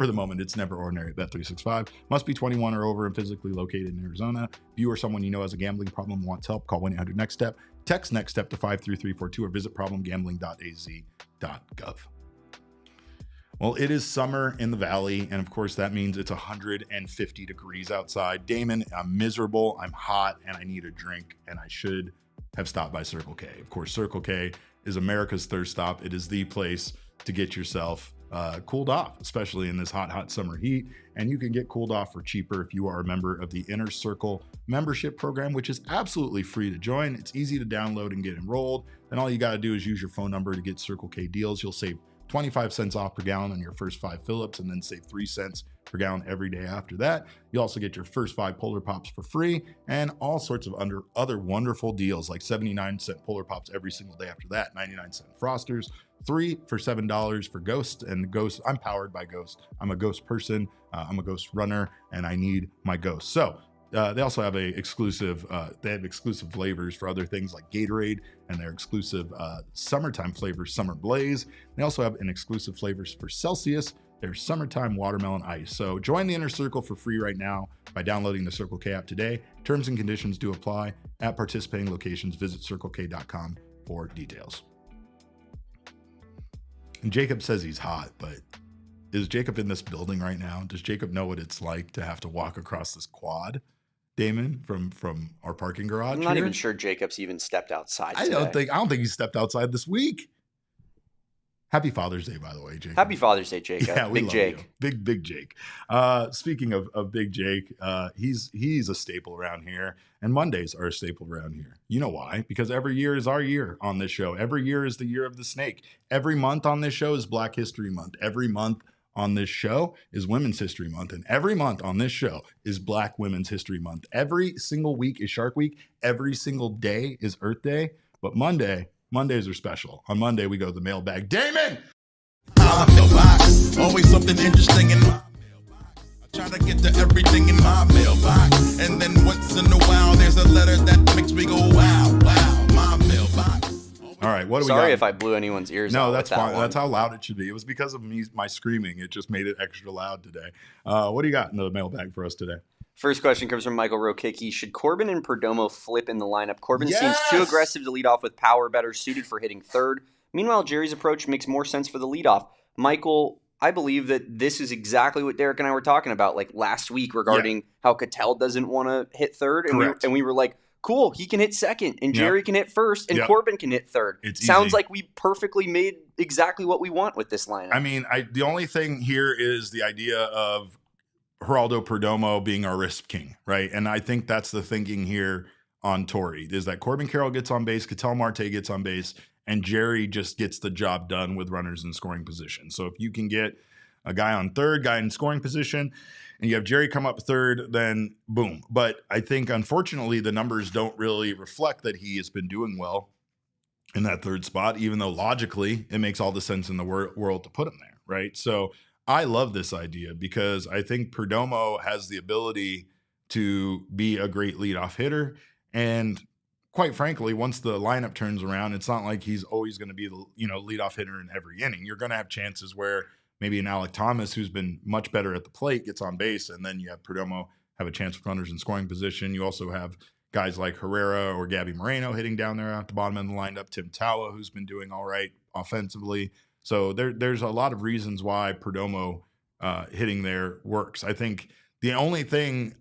the moment, it's never ordinary at Bet365. Must be 21 or over and physically located in Arizona. If you or someone you know has a gambling problem and wants help, call 1-800-NEXT-STEP. Text NEXT STEP to 53342 or visit problemgambling.az.gov. Well, it is summer in the valley, and of course that means it's 150 degrees outside. Damon, I'm miserable, I'm hot, and I need a drink, and I should have stopped by Circle K. Of course, Circle K is America's thirst stop. It is the place to get yourself cooled off, especially in this hot summer heat. And you can get cooled off for cheaper if you are a member of the Inner Circle membership program, which is absolutely free to join. It's easy to download and get enrolled. And all you got to do is use your phone number to get Circle K deals. You'll save 25 cents off per gallon on your first 5 fill-ups and then save 3 cents per gallon every day after that. You also get your first 5 Polar Pops for free and all sorts of other wonderful deals like 79-cent Polar Pops every single day after that, 99-cent Frosters, 3 for $7 for Ghost. And Ghost, I'm powered by Ghost. I'm a Ghost person, I'm a Ghost runner, and I need my Ghost. So they also have exclusive flavors for other things like Gatorade and their exclusive summertime flavors, Summer Blaze. They also have an exclusive flavors for Celsius, their summertime watermelon ice. So join the Inner Circle for free right now by downloading the Circle K app today. Terms and conditions do apply at participating locations. Visit CircleK.com for details. And Jacob says he's hot, but is Jacob in this building right now? Does Jacob know what it's like to have to walk across this quad, Damon, from our parking garage? I'm not even sure Jacob's even stepped outside today. I don't think he stepped outside this week. Happy Father's Day, by the way, Jacob. Happy Father's Day, Jacob. Yeah, Big Jake. You. Big Jake. Speaking of Big Jake, he's a staple around here, and Mondays are a staple around here. You know why? Because every year is our year on this show. Every year is the year of the snake. Every month on this show is Black History Month. Every month on this show is Women's History Month, and every month on this show is Black Women's History Month. Every single week is Shark Week. Every single day is Earth Day, but Mondays are special. On Monday, we go to the mailbag. Damon! My mailbox, always something interesting in my mailbox. I try to get to everything in my mailbox. And then once in a while, there's a letter that makes me go, wow, my mailbox. All right, what do we got? Sorry if I blew anyone's ears out. No, that's fine. One. That's how loud it should be. It was because of my screaming. It just made it extra loud today. What do you got in the mailbag for us today? First question comes from Michael Rokicki. Should Corbin and Perdomo flip in the lineup? Corbin seems Yes! too aggressive to lead off with power, better suited for hitting third. Meanwhile, Jerry's approach makes more sense for the leadoff. Michael, I believe that this is exactly what Derek and I were talking about like last week regarding how Cattell doesn't want to hit third. And we were like, cool, he can hit second, and Jerry can hit first, and Corbin can hit third. Sounds easy. like we perfectly made exactly what we want with this lineup. I mean, the only thing here is the idea of Geraldo Perdomo being our risk king, right? And I think that's the thinking here on Torrey, is that Corbin Carroll gets on base, Cattell Marte gets on base, and Jerry just gets the job done with runners in scoring position. So if you can get a guy on third, guy in scoring position, and you have Jerry come up third, then boom. But I think, unfortunately, the numbers don't really reflect that he has been doing well in that third spot, even though logically it makes all the sense in the world to put him there, right? So I love this idea because I think Perdomo has the ability to be a great leadoff hitter. And quite frankly, once the lineup turns around, it's not like he's always going to be the leadoff hitter in every inning. You're going to have chances where maybe an Alec Thomas, who's been much better at the plate, gets on base, and then you have Perdomo have a chance with runners in scoring position. You also have guys like Herrera or Gabby Moreno hitting down there at the bottom of the lineup. Tim Tawa, who's been doing all right offensively. So there's a lot of reasons why Perdomo hitting there works. I think the only thing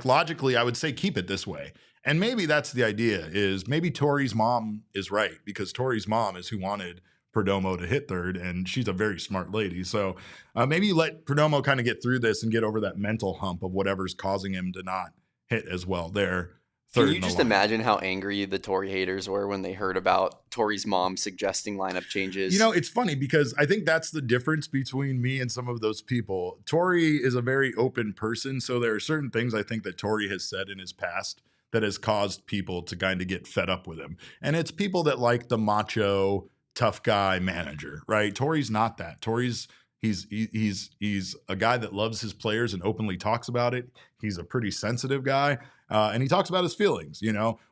logically, I would say keep it this way. And maybe that's the idea, is maybe Torrey's mom is right, because Torrey's mom is who wanted Perdomo to hit third, and she's a very smart lady. So maybe you let Perdomo kind of get through this and get over that mental hump of whatever's causing him to not hit as well there. Can you just imagine how angry the Torrey haters were when they heard about Torrey's mom suggesting lineup changes? It's funny because I think that's the difference between me and some of those people. Torrey is a very open person, so there are certain things I think that Torrey has said in his past that has caused people to kind of get fed up with him. And it's people that like the macho, tough guy manager, right? Torrey's not that. Torrey's he's a guy that loves his players and openly talks about it. He's a pretty sensitive guy. And he talks about his feelings.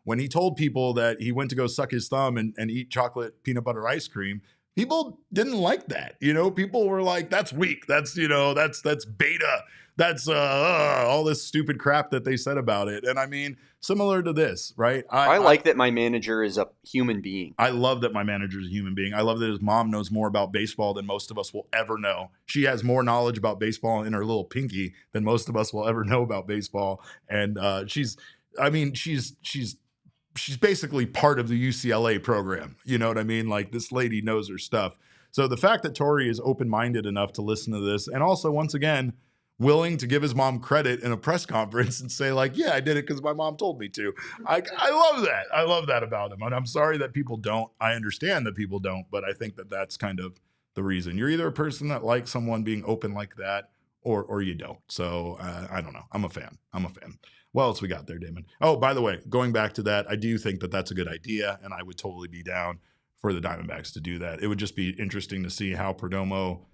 When he told people that he went to go suck his thumb and eat chocolate peanut butter ice cream, people didn't like that. People were like, that's weak. That's beta. That's all this stupid crap that they said about it. And I mean, similar to this, right? I like that my manager is a human being. I love that my manager is a human being. I love that his mom knows more about baseball than most of us will ever know. She has more knowledge about baseball in her little pinky than most of us will ever know about baseball. And she's basically part of the UCLA program. You know what I mean? Like, this lady knows her stuff. So the fact that Torrey is open-minded enough to listen to this, and also, once again, willing to give his mom credit in a press conference and say, like, yeah, I did it because my mom told me to. I love that. I love that about him. And I'm sorry that people don't. I understand that people don't, but I think that that's kind of the reason. You're either a person that likes someone being open like that, or you don't. So I don't know. I'm a fan. What else we got there, Damon? Oh, by the way, going back to that, I do think that that's a good idea, and I would totally be down for the Diamondbacks to do that. It would just be interesting to see how Perdomo,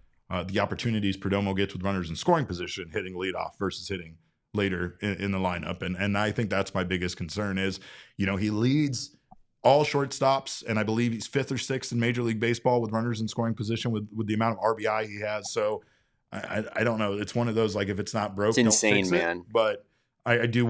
the opportunities Perdomo gets with runners in scoring position, hitting leadoff versus hitting later in the lineup. And I think that's my biggest concern is, he leads all shortstops, and I believe he's 5th or 6th in Major League Baseball with runners in scoring position with the amount of RBI he has. So I don't know. It's one of those, like, if it's not broke, it's insane, don't fix man. it. But I do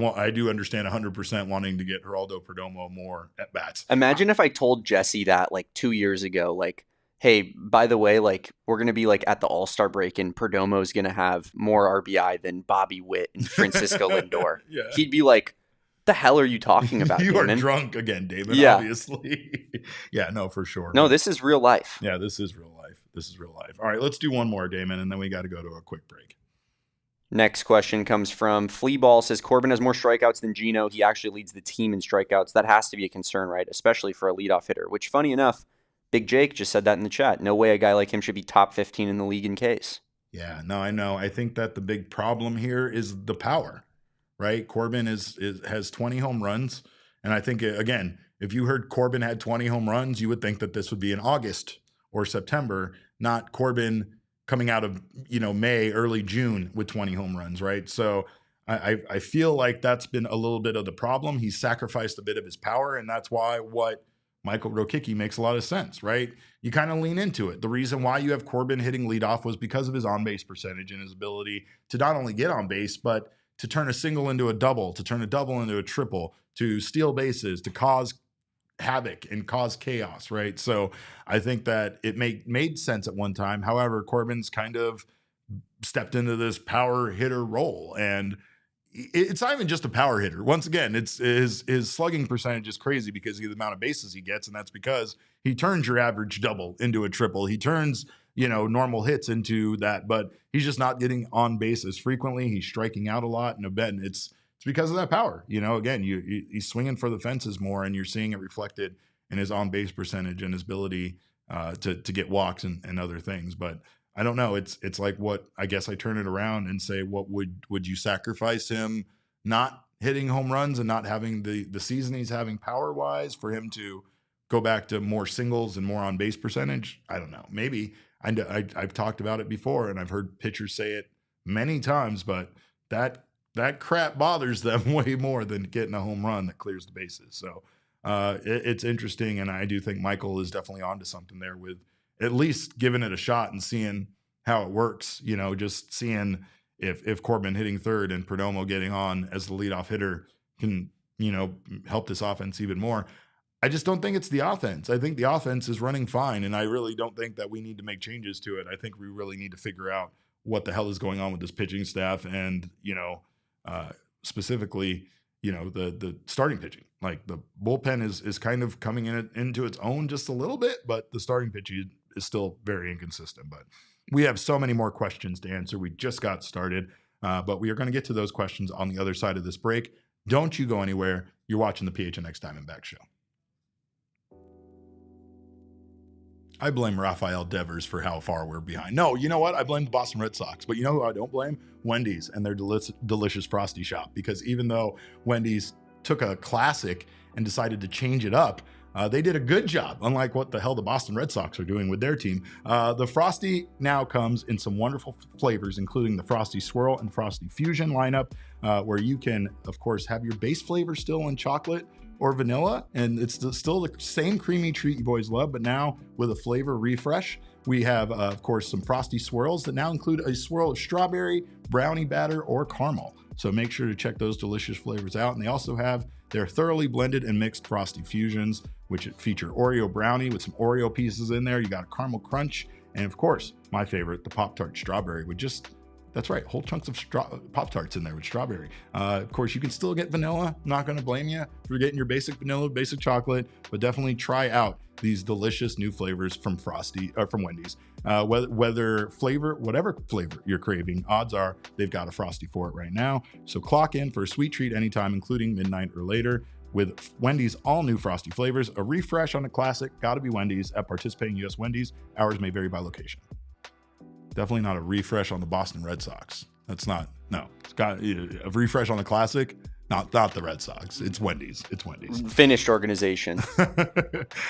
understand 100% wanting to get Geraldo Perdomo more at bats. Imagine if I told Jesse that like 2 years ago, like, hey, by the way, like, we're going to be like at the All-Star break and Perdomo's going to have more RBI than Bobby Witt and Francisco Lindor. Yeah. He'd be like, the hell are you talking about, You Damon? are drunk again, David, Yeah. obviously. Yeah, no, for sure. No, this is real life. Yeah, this is real life. All right, let's do one more, Damon, and then we got to go to a quick break. Next question comes from Fleaball. Says Corbin has more strikeouts than Gino. He actually leads the team in strikeouts. That has to be a concern, right? Especially for a leadoff hitter, which, funny enough, Big Jake just said that in the chat. No way a guy like him should be top 15 in the league in case. Yeah, no, I know. I think that the big problem here is the power, right? Corbin has 20 home runs. And I think, again, if you heard Corbin had 20 home runs, you would think that this would be in August or September, not Corbin coming out of, May, early June with 20 home runs, right? So I feel like that's been a little bit of the problem. He's sacrificed a bit of his power, and that's why what Michael Rokicki makes a lot of sense, right? You kind of lean into it. The reason why you have Corbin hitting leadoff was because of his on-base percentage and his ability to not only get on base, but to turn a single into a double, to turn a double into a triple, to steal bases, to cause havoc and cause chaos, right? So I think that it made sense at one time. However, Corbin's kind of stepped into this power hitter role, and it's not even just a power hitter. Once again, it's his slugging percentage is crazy because of the amount of bases he gets, and that's because he turns your average double into a triple. He turns, normal hits into that, but he's just not getting on base as frequently. He's striking out a lot, and it's because of that power. Again, he's swinging for the fences more, and you're seeing it reflected in his on base percentage and his ability to get walks and other things. But I don't know. It's like, what I guess I turn it around and say, what would you sacrifice him not hitting home runs and not having the season he's having power wise for him to go back to more singles and more on base percentage? I don't know. Maybe I've talked about it before, and I've heard pitchers say it many times, but that crap bothers them way more than getting a home run that clears the bases. So it's interesting, and I do think Michael is definitely onto something there with at least giving it a shot and seeing how it works, just seeing if Corbin hitting third and Perdomo getting on as the leadoff hitter can, help this offense even more. I just don't think it's the offense. I think the offense is running fine, and I really don't think that we need to make changes to it. I think we really need to figure out what the hell is going on with this pitching staff and, specifically, the starting pitching. Like, the bullpen is kind of coming into its own just a little bit, but the starting pitching is still very inconsistent. But we have so many more questions to answer. We just got started, but we are going to get to those questions on the other side of this break. Don't you go anywhere. You're watching the PHNX Diamondbacks show. I blame Rafael Devers for how far we're behind. No, you know what? I blame the Boston Red Sox. But you know who I don't blame? Wendy's and their delicious Frosty shop. Because even though Wendy's took a classic and decided to change it up, they did a good job, unlike what the hell the Boston Red Sox are doing with their team. The Frosty now comes in some wonderful flavors, including the Frosty Swirl and Frosty Fusion lineup, where you can, of course, have your base flavor still in chocolate or vanilla, and it's still the same creamy treat you boys love, but now with a flavor refresh. We have, of course, some Frosty Swirls that now include a swirl of strawberry, brownie batter, or caramel. So make sure to check those delicious flavors out. And they also have their thoroughly blended and mixed Frosty Fusions, which feature Oreo brownie with some Oreo pieces in there. You got a caramel crunch. And of course, my favorite, the Pop-Tart strawberry with that's right, whole chunks of Pop-Tarts in there with strawberry. Of course, you can still get vanilla. I'm not going to blame you for getting your basic vanilla, basic chocolate, but definitely try out these delicious new flavors from Wendy's. Whatever flavor you're craving, odds are they've got a Frosty for it right now. So clock in for a sweet treat anytime, including midnight or later. With Wendy's all new Frosty flavors, a refresh on a classic, gotta be Wendy's at participating U.S. Wendy's. Hours may vary by location. Definitely not a refresh on the Boston Red Sox. It's got a refresh on the classic. Not the Red Sox. It's Wendy's. Finished organization.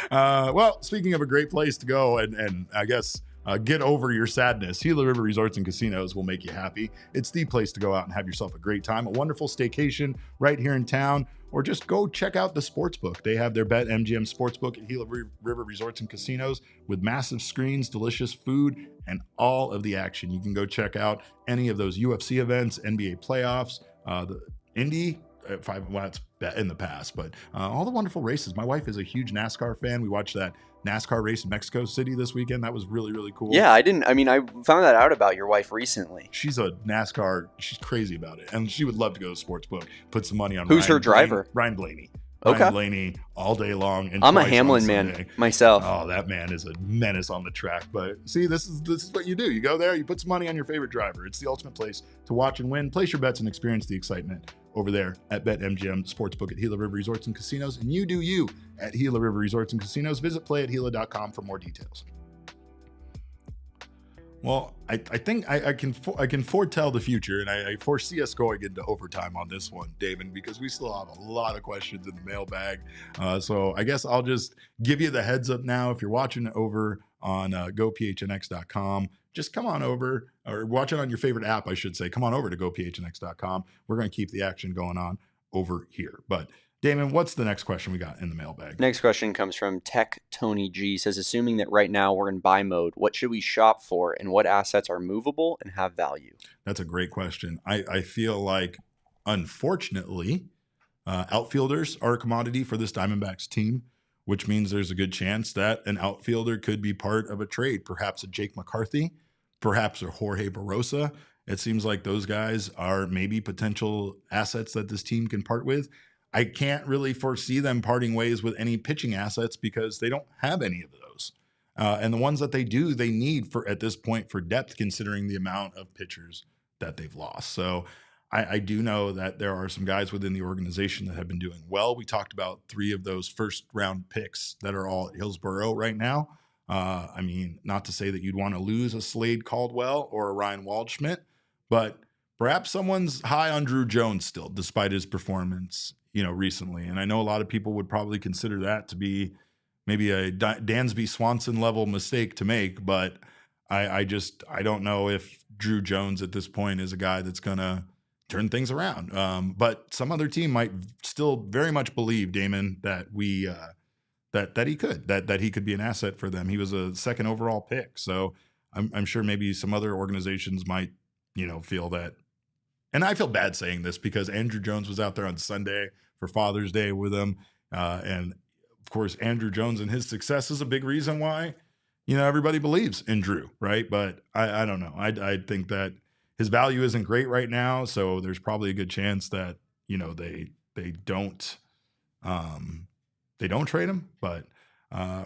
Well, speaking of a great place to go and I guess get over your sadness, Gila River Resorts and Casinos will make you happy. It's the place to go out and have yourself a great time, a wonderful staycation right here in town, or just go check out the sportsbook. They have their BetMGM sportsbook at Gila River Resorts and Casinos with massive screens, delicious food, and all of the action. You can go check out any of those UFC events, NBA playoffs, the Indy. It's in the past, but all the wonderful races. My wife is a huge NASCAR fan. We watched that NASCAR race in Mexico City this weekend. That was really, really cool. Yeah, I found that out about your wife recently. She's crazy about it. And she would love to go to sportsbook, put some money on Who's her driver? Ryan Blaney. Okay. Ryan Blaney all day long. And I'm a Hamlin man myself. Oh, that man is a menace on the track. But see, this is what you do. You go there, you put some money on your favorite driver. It's the ultimate place to watch and win. Place your bets and experience the excitement over there at BetMGM Sportsbook at Gila River Resorts and Casinos. And you do you at Gila River Resorts and Casinos. Visit playathila.com for more details. Well, I think I can foretell the future, and I foresee us going into overtime on this one, Damon, because we still have a lot of questions in the mailbag. So I guess I'll just give you the heads up now. If you're watching over on gophnx.com, just come on over, or watch it on your favorite app, I should say. Come on over to gophnx.com. We're going to keep the action going on over here. But Damon, what's the next question we got in the mailbag? Next question comes from Tech Tony G. Says, assuming that right now we're in buy mode, what should we shop for and what assets are movable and have value? That's a great question. I feel like unfortunately, outfielders are a commodity for this Diamondbacks team, which means there's a good chance that an outfielder could be part of a trade, perhaps a Jake McCarthy, perhaps a Jorge Barrosa. It seems like those guys are maybe potential assets that this team can part with. I can't really foresee them parting ways with any pitching assets because they don't have any of those. And the ones that they do, they need for at this point for depth, considering the amount of pitchers that they've lost. So I do know that there are some guys within the organization that have been doing well. We talked about 3 of those first round picks that are all at Hillsborough right now. I mean, not to say that you'd want to lose a Slade Caldwell or a Ryan Waldschmidt, but perhaps someone's high on Drew Jones still, despite his performance, recently. And I know a lot of people would probably consider that to be maybe a Dansby Swanson level mistake to make, but I don't know if Drew Jones at this point is a guy that's going to turn things around. But some other team might still very much believe, Damon, that that he could be an asset for them. He was a 2nd overall pick. So I'm sure maybe some other organizations might, feel that. And I feel bad saying this because Andrew Jones was out there on Sunday for Father's Day with him. And of course, Andrew Jones and his success is a big reason why, everybody believes in Drew, right? But I don't know. I think that his value isn't great right now. So there's probably a good chance that, they don't trade him. But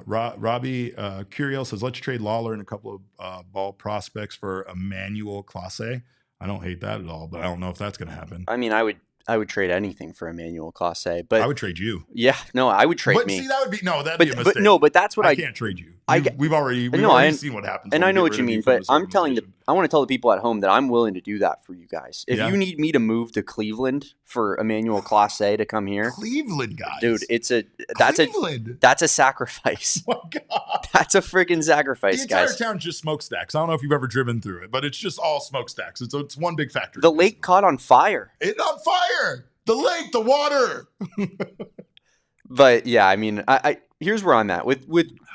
Robbie Curiel says, let's trade Lawler and a couple of ball prospects for Emmanuel Clase. I don't hate that at all, but I don't know if that's going to happen. I mean, I would trade anything for Emmanuel Clase, but I would trade you. Yeah, no, I would trade but me. See, that'd be a mistake. But that's what I can't trade you. I we've already seen what happens. And I know what you mean, but I want to tell the people at home that I'm willing to do that for you guys. If you need me to move to Cleveland for Emmanuel Clase to come here, Cleveland guys, dude, that's a sacrifice. Oh my God, that's a freaking sacrifice, the entire guys. town's just smokestacks. I don't know if you've ever driven through it, but it's just all smokestacks. It's one big factory. The lake caught on fire. It's on fire. The lake, the water. But yeah, I mean, I here's where I'm at with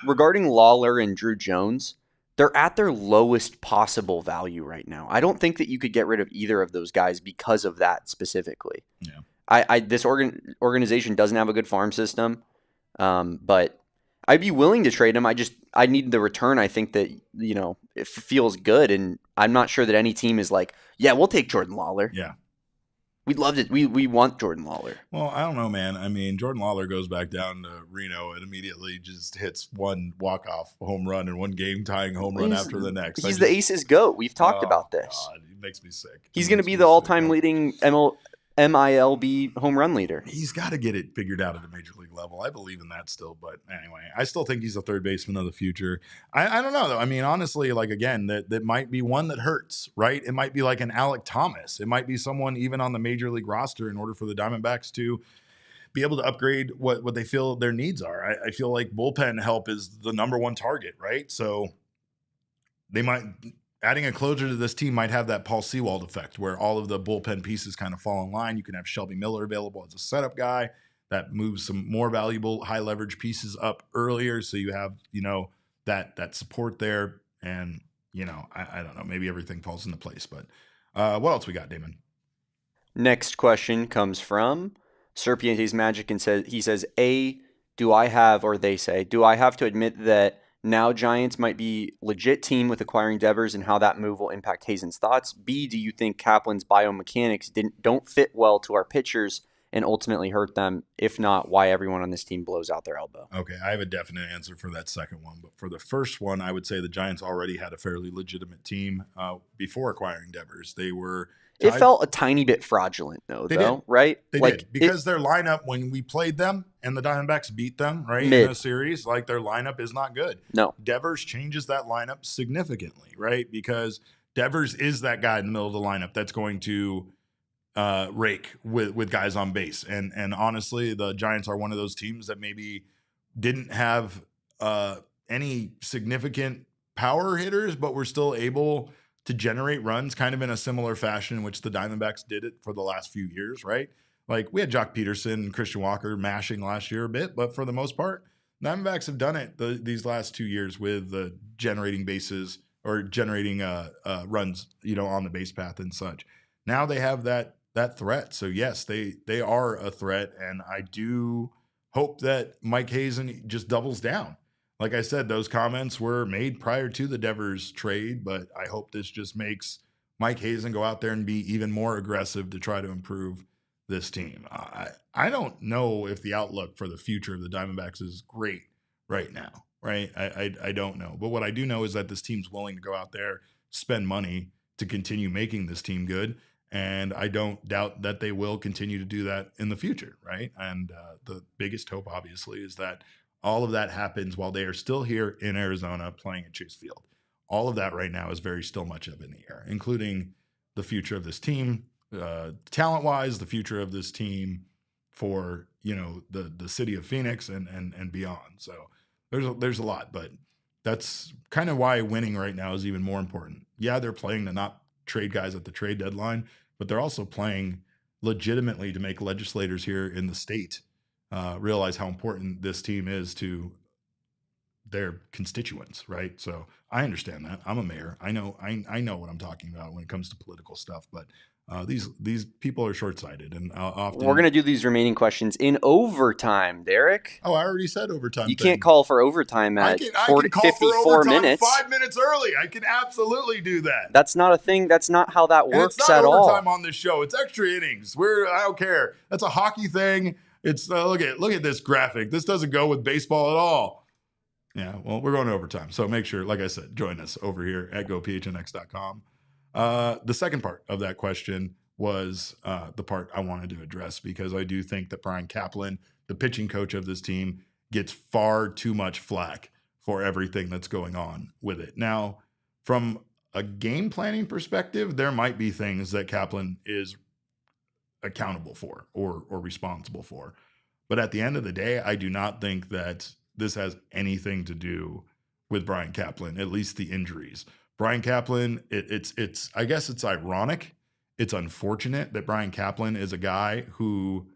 regarding Lawler and Drew Jones. They're at their lowest possible value right now. I don't think that you could get rid of either of those guys because of that specifically. Yeah, this organization doesn't have a good farm system, but I'd be willing to trade him. I need the return. I think that it feels good, and I'm not sure that any team is like, yeah, we'll take Jordan Lawler. Yeah. We'd love it. We want Jordan Lawler. Well, I don't know, man. I mean, Jordan Lawler goes back down to Reno and immediately just hits one walk-off home run and one game-tying home run after the next. He's the Aces GOAT. We've talked about this. God, it makes me sick. He's going to be the all-time leading MILB home run leader. He's got to get it figured out at the major league level. I believe in that still. But anyway, I still think he's a third baseman of the future. I don't know, though. I mean, honestly, like, again, that might be one that hurts, right? It might be like an Alec Thomas. It might be someone even on the major league roster in order for the Diamondbacks to be able to upgrade what they feel their needs are. I feel like bullpen help is the number one target, right? So they might... Adding a closer to this team might have that Paul Sewald effect where all of the bullpen pieces kind of fall in line. You can have Shelby Miller available as a setup guy that moves some more valuable high leverage pieces up earlier. So you have, that support there. And, I don't know, maybe everything falls into place. But what else we got, Damon? Next question comes from Serpientes Magic and he says, do I have to admit that now Giants might be legit team with acquiring Devers and how that move will impact Hazen's thoughts? B, do you think Kaplan's biomechanics don't fit well to our pitchers and ultimately hurt them? If not, why everyone on this team blows out their elbow? Okay, I have a definite answer for that second one. But for the first one, I would say the Giants already had a fairly legitimate team before acquiring Devers. They were... It felt a tiny bit fraudulent, though, right? They did. Because their lineup, when we played them and the Diamondbacks beat them, right, in a series, like their lineup is not good. No. Devers changes that lineup significantly, right? Because Devers is that guy in the middle of the lineup that's going to rake with guys on base. And honestly, the Giants are one of those teams that maybe didn't have any significant power hitters, but were still able to generate runs kind of in a similar fashion in which the Diamondbacks did it for the last few years, right? Like we had Jock Peterson and Christian Walker mashing last year a bit, but for the most part, Diamondbacks have done it these last 2 years with generating bases or generating runs, on the base path and such. Now they have that threat. So yes, they are a threat, and I do hope that Mike Hazen just doubles down. Like I said, those comments were made prior to the Devers trade, but I hope this just makes Mike Hazen go out there and be even more aggressive to try to improve this team. I don't know if the outlook for the future of the Diamondbacks is great right now, right? I don't know. But what I do know is that this team's willing to go out there, spend money to continue making this team good. And I don't doubt that they will continue to do that in the future, right? And the biggest hope, obviously, is that all of that happens while they are still here in Arizona playing at Chase Field. All of that right now is very still much up in the air, including the future of this team, talent-wise, the future of this team for, you know, the city of Phoenix and beyond. So there's a lot, but that's kind of why winning right now is even more important. Yeah, they're playing to not trade guys at the trade deadline, but they're also playing legitimately to make legislators here in the state realize how important this team is to their constituents, right? So I understand that. I'm a mayor. I know what I'm talking about when it comes to political stuff, but these people are short-sighted, and often we're going to do these remaining questions in overtime, Derek. Oh, I already said overtime. You can't call for overtime at 54 minutes. 5 minutes early. I can absolutely do that. That's not a thing. That's not how that works at all. It's not overtime on this show. It's extra innings. I don't care. That's a hockey thing. It's look at this graphic. This doesn't go with baseball at all. Yeah, well, we're going to overtime. So make sure, like I said, join us over here at gophnx.com. The second part of that question was the part I wanted to address, because I do think that Brian Kaplan, the pitching coach of this team, gets far too much flack for everything that's going on with it. Now, from a game planning perspective, there might be things that Kaplan is accountable for or responsible for. But at the end of the day, I do not think that this has anything to do with Brian Kaplan, at least the injuries. Brian Kaplan, it's I guess it's ironic. It's unfortunate that Brian Kaplan is a guy who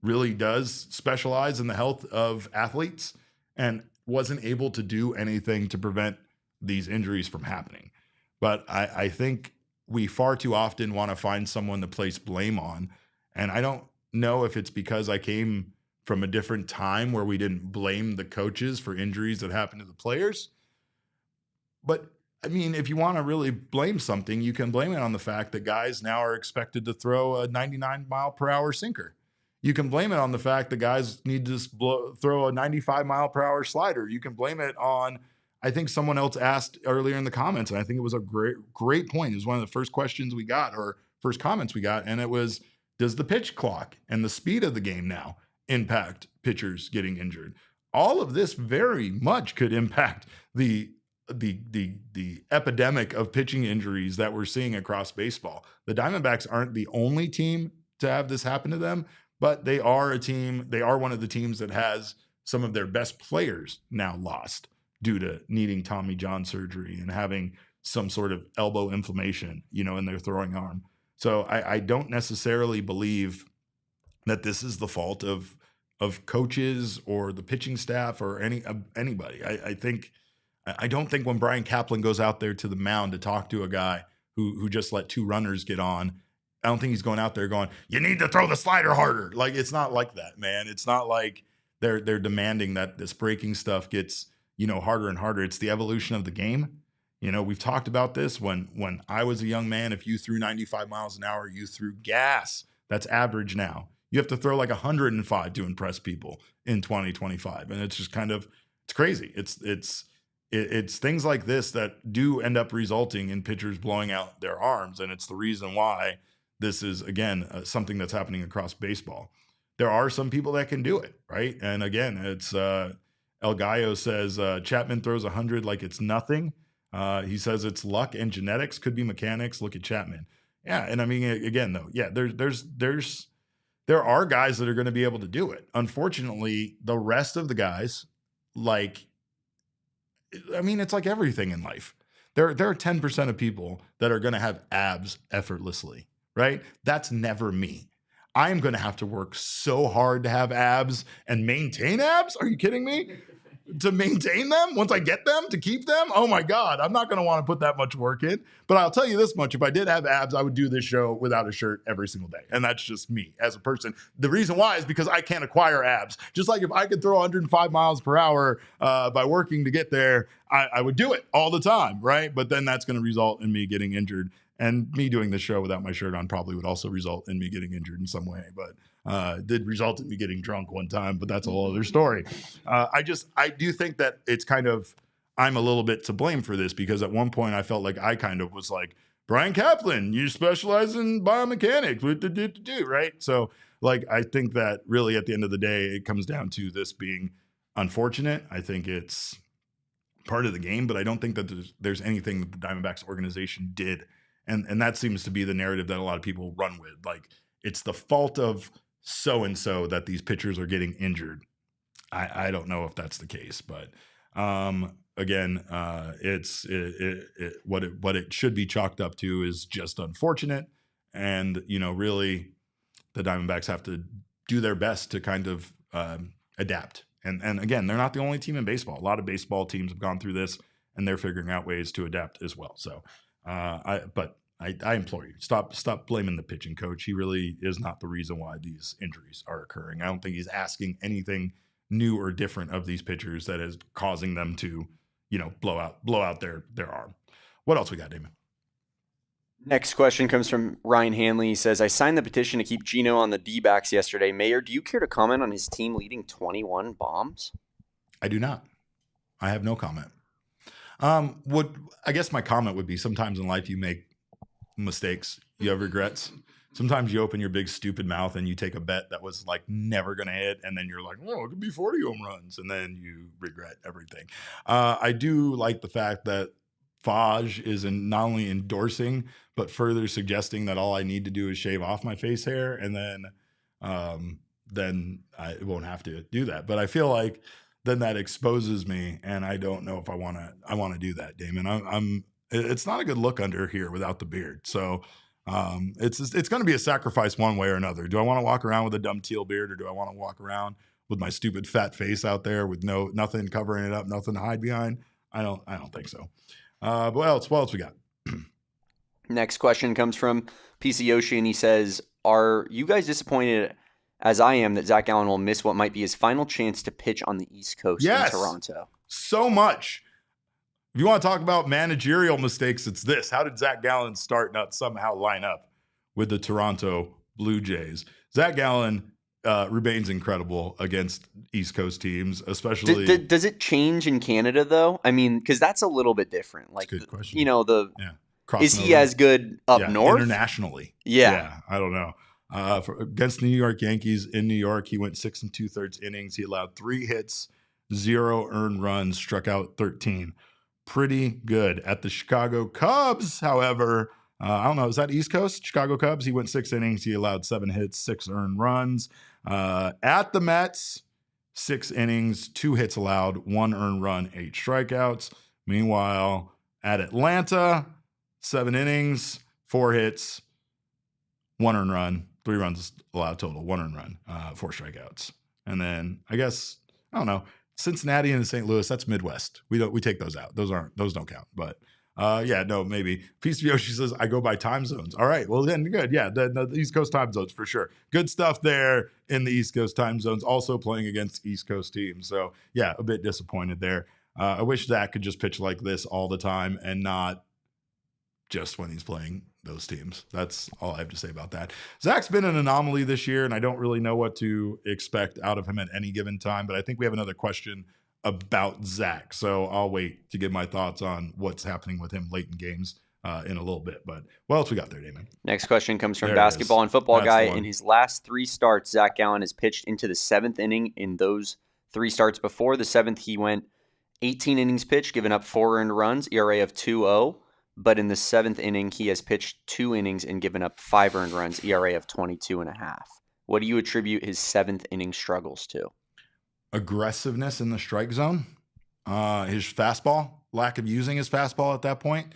really does specialize in the health of athletes and wasn't able to do anything to prevent these injuries from happening. But I think we far too often want to find someone to place blame on. And I don't know if it's because I came from a different time where we didn't blame the coaches for injuries that happened to the players. But I mean, if you want to really blame something, you can blame it on the fact that guys now are expected to throw a 99-mile-per-hour sinker. You can blame it on the fact that guys need to throw a 95-mile-per-hour slider. You can blame it on, I think someone else asked earlier in the comments, and I think it was a great point. It was one of the first questions we got, or first comments we got, and it was, does the pitch clock and the speed of the game now impact pitchers getting injured? All of this very much could impact the epidemic of pitching injuries that we're seeing across baseball. The Diamondbacks aren't the only team to have this happen to them, but they are a team. They are one of the teams that has some of their best players now lost due to needing Tommy John surgery and having some sort of elbow inflammation, in their throwing arm. So I don't necessarily believe that this is the fault of coaches or the pitching staff or anybody. I don't think when Brian Kaplan goes out there to the mound to talk to a guy who just let two runners get on, I don't think he's going out there going, you need to throw the slider harder. Like, it's not like that, man. It's not like they're demanding that this breaking stuff gets, harder and harder. It's the evolution of the game. We've talked about this when I was a young man. If you threw 95 miles an hour, you threw gas. That's average now. You have to throw like 105 to impress people in 2025. And it's just it's crazy. It's things like this that do end up resulting in pitchers blowing out their arms. And it's the reason why this is, again, something that's happening across baseball. There are some people that can do it, right? And again, it's El Gallo says Chapman throws 100 like it's nothing. He says it's luck and genetics, could be mechanics. Look at Chapman. Yeah, and I mean, again, though, yeah, there are guys that are going to be able to do it. Unfortunately, the rest of the guys, it's like everything in life. There are 10% of people that are going to have abs effortlessly, right? That's never me. I'm going to have to work so hard to have abs and maintain abs. Are you kidding me? to maintain them, once I get them, to keep them, oh my God, I'm not going to want to put that much work in. But I'll tell you this much, if I did have abs, I would do this show without a shirt every single day. And that's just me as a person. The reason why is because I can't acquire abs. Just like if I could throw 105 miles per hour by working to get there, I would do it all the time, right? But then that's going to result in me getting injured. And me doing this show without my shirt on probably would also result in me getting injured in some way. But did result in me getting drunk one time, but that's a whole other story. I do think that it's kind of, I'm a little bit to blame for this because at one point I felt like I kind of was like, Brian Kaplan, you specialize in biomechanics, right? So like, I think that really at the end of the day, it comes down to this being unfortunate. I think it's part of the game, but I don't think that there's anything that the Diamondbacks organization did. And that seems to be the narrative that a lot of people run with. Like, it's the fault of so-and-so that these pitchers are getting injured. I don't know if that's the case, but again, what it should be chalked up to is just unfortunate. And, really the Diamondbacks have to do their best to kind of adapt. And again, they're not the only team in baseball. A lot of baseball teams have gone through this and they're figuring out ways to adapt as well. So, I implore you, stop blaming the pitching coach. He really is not the reason why these injuries are occurring. I don't think he's asking anything new or different of these pitchers that is causing them to, blow out their arm. What else we got, Damon? Next question comes from Ryan Hanley. He says, I signed the petition to keep Gino on the Dbacks yesterday. Mayor, do you care to comment on his team leading 21 bombs? I do not. I have no comment. I guess my comment would be sometimes in life you make mistakes, you have regrets. Sometimes you open your big stupid mouth and you take a bet that was like never going to hit. And then you're like, oh, it could be 40 home runs. And then you regret everything. I do like the fact that Faj is not only endorsing, but further suggesting that all I need to do is shave off my face hair. And then I won't have to do that. But I feel like then that exposes me. And I don't know if I want to do that, Damon. It's not a good look under here without the beard. So it's going to be a sacrifice one way or another. Do I want to walk around with a dumb teal beard, or do I want to walk around with my stupid fat face out there with nothing covering it up, nothing to hide behind? I don't think so. What else we got? Next question comes from PC Yoshi, and he says, are you guys disappointed as I am that Zach Gallen will miss what might be his final chance to pitch on the East Coast in Toronto? So much. If you want to talk about managerial mistakes, it's this. How did Zach Gallen start not somehow line up with the Toronto Blue Jays? Zach Gallen remains incredible against East Coast teams, especially. Does it change in Canada, though? I mean, because that's a little bit different. Like, good question. Is he as good up north? Internationally? Yeah. I don't know. Against the New York Yankees in New York, he went 6 2/3 innings. He allowed 3 hits, 0 earned runs, struck out 13. Pretty good. At the Chicago Cubs, however, I don't know, is that East Coast? Chicago Cubs, he went 6 innings. He allowed 7 hits, 6 earned runs. At the Mets, 6 innings, 2 hits allowed, 1 earned run, 8 strikeouts. Meanwhile, at Atlanta, 7 innings, 4 hits, 1 earned run, 3 runs allowed total, 1 earned run, 4 strikeouts. And then I guess, I don't know, Cincinnati and St. Louis, that's Midwest. We take those out. Those don't count. But maybe. Peace Yoshi says, I go by time zones. All right, well then good. Yeah, the East Coast time zones for sure. Good stuff there in the East Coast time zones, also playing against East Coast teams. So yeah, a bit disappointed there. I wish Zach could just pitch like this all the time and not just when he's playing those teams. That's all I have to say about that. Zach's been an anomaly this year, and I don't really know what to expect out of him at any given time, but I think we have another question about Zach. So I'll wait to give my thoughts on what's happening with him late in games in a little bit. But what else we got there, Damon? Next question comes from Basketball and Football Guy. In his last 3 starts, Zach Gallen has pitched into the 7th inning. In those 3 starts before the 7th, he went 18 innings pitched, given up 4 earned runs, ERA of 2.0. But in the 7th inning, he has pitched 2 innings and given up 5 earned runs, ERA of 22.5. What do you attribute his 7th inning struggles to? Aggressiveness in the strike zone, his fastball, lack of using his fastball at that point.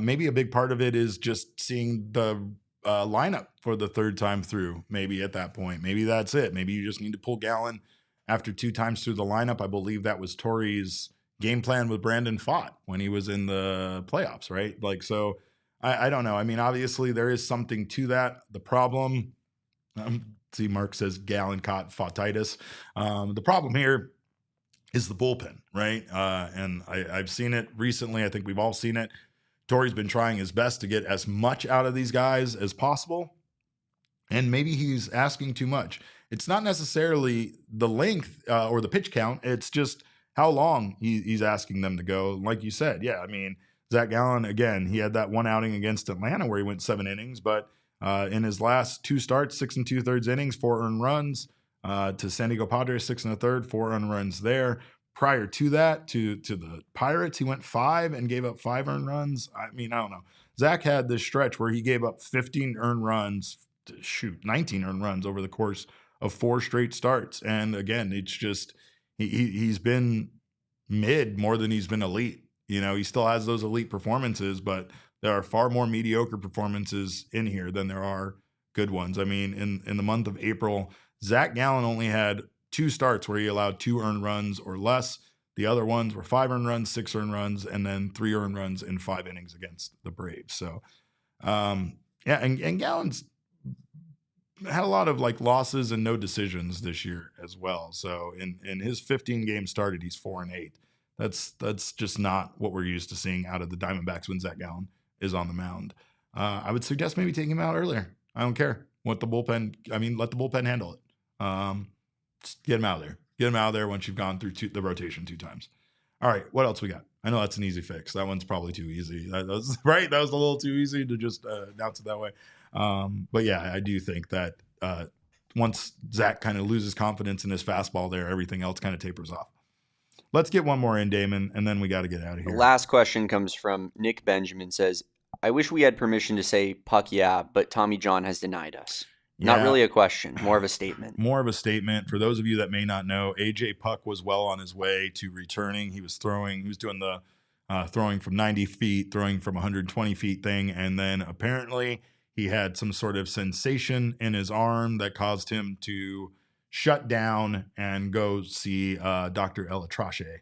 Maybe a big part of it is just seeing the lineup for the 3rd time through. Maybe at that point, maybe that's it. Maybe you just need to pull Gallen after 2 times through the lineup. I believe that was Torrey's game plan with Brandon Pfaadt when he was in the playoffs, right? Like, so I don't know. I mean, obviously there is something to that. The problem, see, Mark says Gallon caught Pfaattitis. The problem here is the bullpen, right? And I've seen it recently. I think we've all seen it. Torrey's been trying his best to get as much out of these guys as possible. And maybe he's asking too much. It's not necessarily the length or the pitch count. It's just how long he's asking them to go. Like you said, yeah, I mean, Zach Gallen, again, he had that one outing against Atlanta where he went 7 innings, but in his last 2 starts, 6 2/3 innings, 4 earned runs. To San Diego Padres, 6 1/3, 4 earned runs there. Prior to that, to the Pirates, he went 5 and gave up 5 earned runs. I mean, I don't know. Zach had this stretch where he gave up 15 earned runs, 19 earned runs over the course of 4 straight starts. And again, it's just he's been mid more than he's been elite. You know, he still has those elite performances, but there are far more mediocre performances in here than there are good ones. I mean, in the month of April, Zach Gallen only had 2 starts where he allowed 2 earned runs or less. The other ones were 5 earned runs, 6 earned runs, and then 3 earned runs in 5 innings against the Braves. So, yeah, and Gallen's had a lot of like losses and no decisions this year as well. So in his 15 games started, he's 4-8. That's just not what we're used to seeing out of the Diamondbacks when Zach Gallen is on the mound. I would suggest maybe taking him out earlier. I don't care what the bullpen. I mean, let the bullpen handle it. Just get him out of there. Get him out of there once you've gone through the rotation 2 times. All right, what else we got? I know that's an easy fix. That one's probably too easy. That was right. That was a little too easy to just announce it that way. But yeah, I do think that once Zach kind of loses confidence in his fastball there, everything else kind of tapers off. Let's get one more in, Damon, and then we got to get out of here. The last question comes from Nick Benjamin. Says, I wish we had permission to say puck yeah, but Tommy John has denied us. Yeah. Not really a question, more of a statement. More of a statement. For those of you that may not know, AJ Puck was well on his way to returning. He was doing the throwing from 90 feet, throwing from 120 feet thing, and then apparently he had some sort of sensation in his arm that caused him to shut down and go see Dr. Elatrache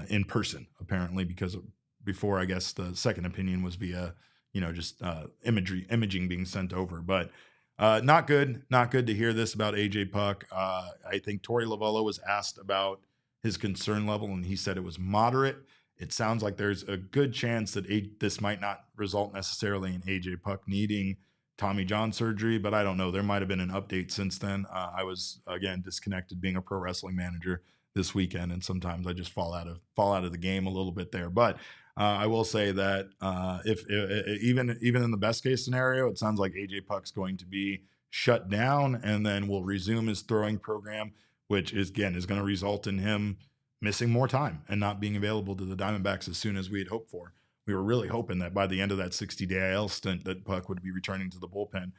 in person, apparently, because before, I guess, the second opinion was via, just imaging being sent over. But not good to hear this about AJ Puck. I think Torey Lovullo was asked about his concern level, and he said it was moderate. It sounds like there's a good chance that this might not result necessarily in AJ Puck needing Tommy John surgery, but I don't know. There might have been an update since then. I was, again, disconnected being a pro wrestling manager this weekend, and sometimes I just fall out of the game a little bit there. But I will say that if even in the best case scenario, it sounds like AJ Puck's going to be shut down and then will resume his throwing program, which is going to result in him missing more time and not being available to the Diamondbacks as soon as we had hoped for. We were really hoping that by the end of that 60-day IL stint that Puck would be returning to the bullpen.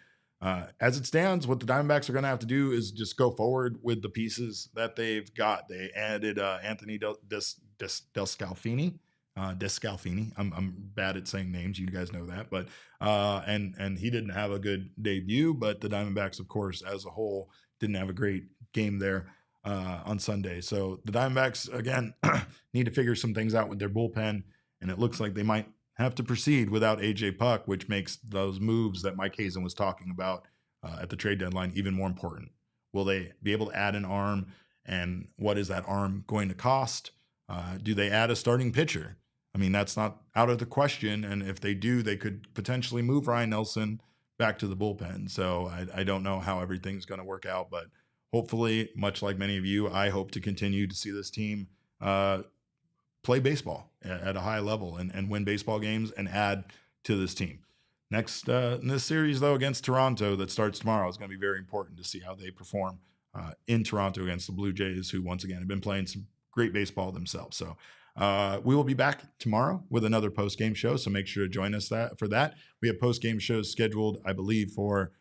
As it stands, what the Diamondbacks are going to have to do is just go forward with the pieces that they've got. They added Anthony Descalfini. Descalfini. I'm bad at saying names. You guys know that. But and he didn't have a good debut, but the Diamondbacks, of course, as a whole, didn't have a great game there on Sunday. So the Diamondbacks, again, need to figure some things out with their bullpen. And it looks like they might have to proceed without AJ Puck, which makes those moves that Mike Hazen was talking about at the trade deadline even more important. Will they be able to add an arm? And what is that arm going to cost? Do they add a starting pitcher? I mean, that's not out of the question. And if they do, they could potentially move Ryan Nelson back to the bullpen. So I don't know how everything's going to work out. But hopefully, much like many of you, I hope to continue to see this team play baseball at a high level and win baseball games and add to this team. Next in this series, though, against Toronto that starts tomorrow is going to be very important to see how they perform in Toronto against the Blue Jays, who once again have been playing some great baseball themselves. So we will be back tomorrow with another post-game show, so make sure to join us for that. We have post-game shows scheduled, I believe, for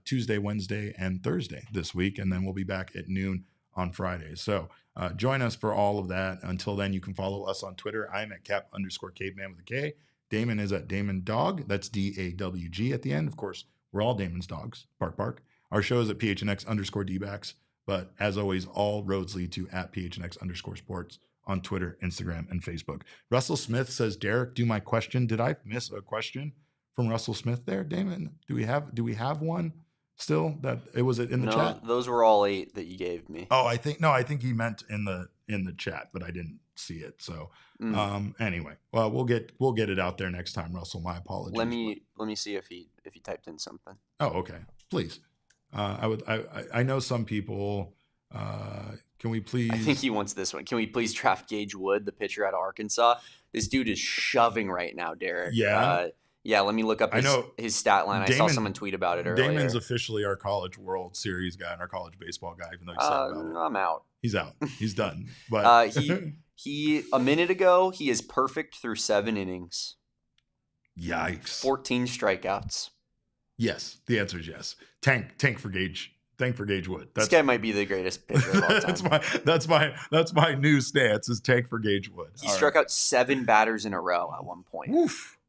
Tuesday, Wednesday, and Thursday this week, and then we'll be back at noon on Friday. So join us for all of that. Until then, you can follow us on Twitter. I'm at Cap_Caveman with a K. Damon is at Damon Dog. That's DAWG at the end. Of course, we're all Damon's dogs. Bark, bark. Our show is at PHNX_Dbacks. But as always, all roads lead to @PHNX_sports on Twitter, Instagram, and Facebook. Russell Smith says, Derek, do my question. Did I miss a question from Russell Smith there, Damon? Do we have one still? That it was in the chat? Those were all 8 that you gave me. Oh, I think he meant in the chat, but I didn't see it. So anyway, well, we'll get it out there next time, Russell. My apologies. Let me see if he typed in something. Oh, okay. Please. I know some people. Can we please? I think he wants this one. Can we please draft Gage Wood, the pitcher out of Arkansas? This dude is shoving right now, Derek. Yeah. Yeah. Let me look up his stat line. I saw someone tweet about it earlier. Damon's officially our College World Series guy and our college baseball guy, even though he's sad about it. I'm out. He's out. He's done. But he a minute ago he is perfect through 7 innings. Yikes. 14 strikeouts. Yes, the answer is yes. Tank for Gage. Tank for Gage Wood. This guy might be the greatest pitcher of all time. that's my new stance is tank for Gage Wood. He struck out 7 batters in a row at one point. Oof.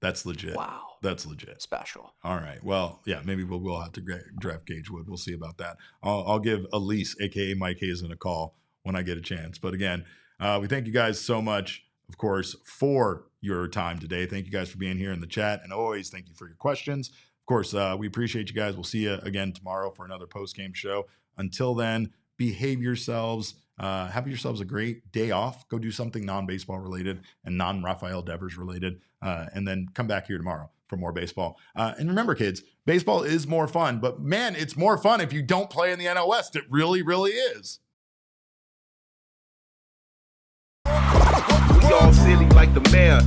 That's legit. Wow. That's legit. Special. All right. Well, yeah, maybe we'll have to draft Gage Wood. We'll see about that. I'll give Elise, aka Mike Hazen, a call when I get a chance. But again, we thank you guys so much, of course, for your time today. Thank you guys for being here in the chat, and always thank you for your questions. Of course, we appreciate you guys. We'll see you again tomorrow for another post-game show. Until then, behave yourselves. Have yourselves a great day off. Go do something non-baseball related and non-Rafael Devers related, and then come back here tomorrow for more baseball. And remember, kids, baseball is more fun, but man, it's more fun if you don't play in the NL West. It really, really is. We all silly like the mayor.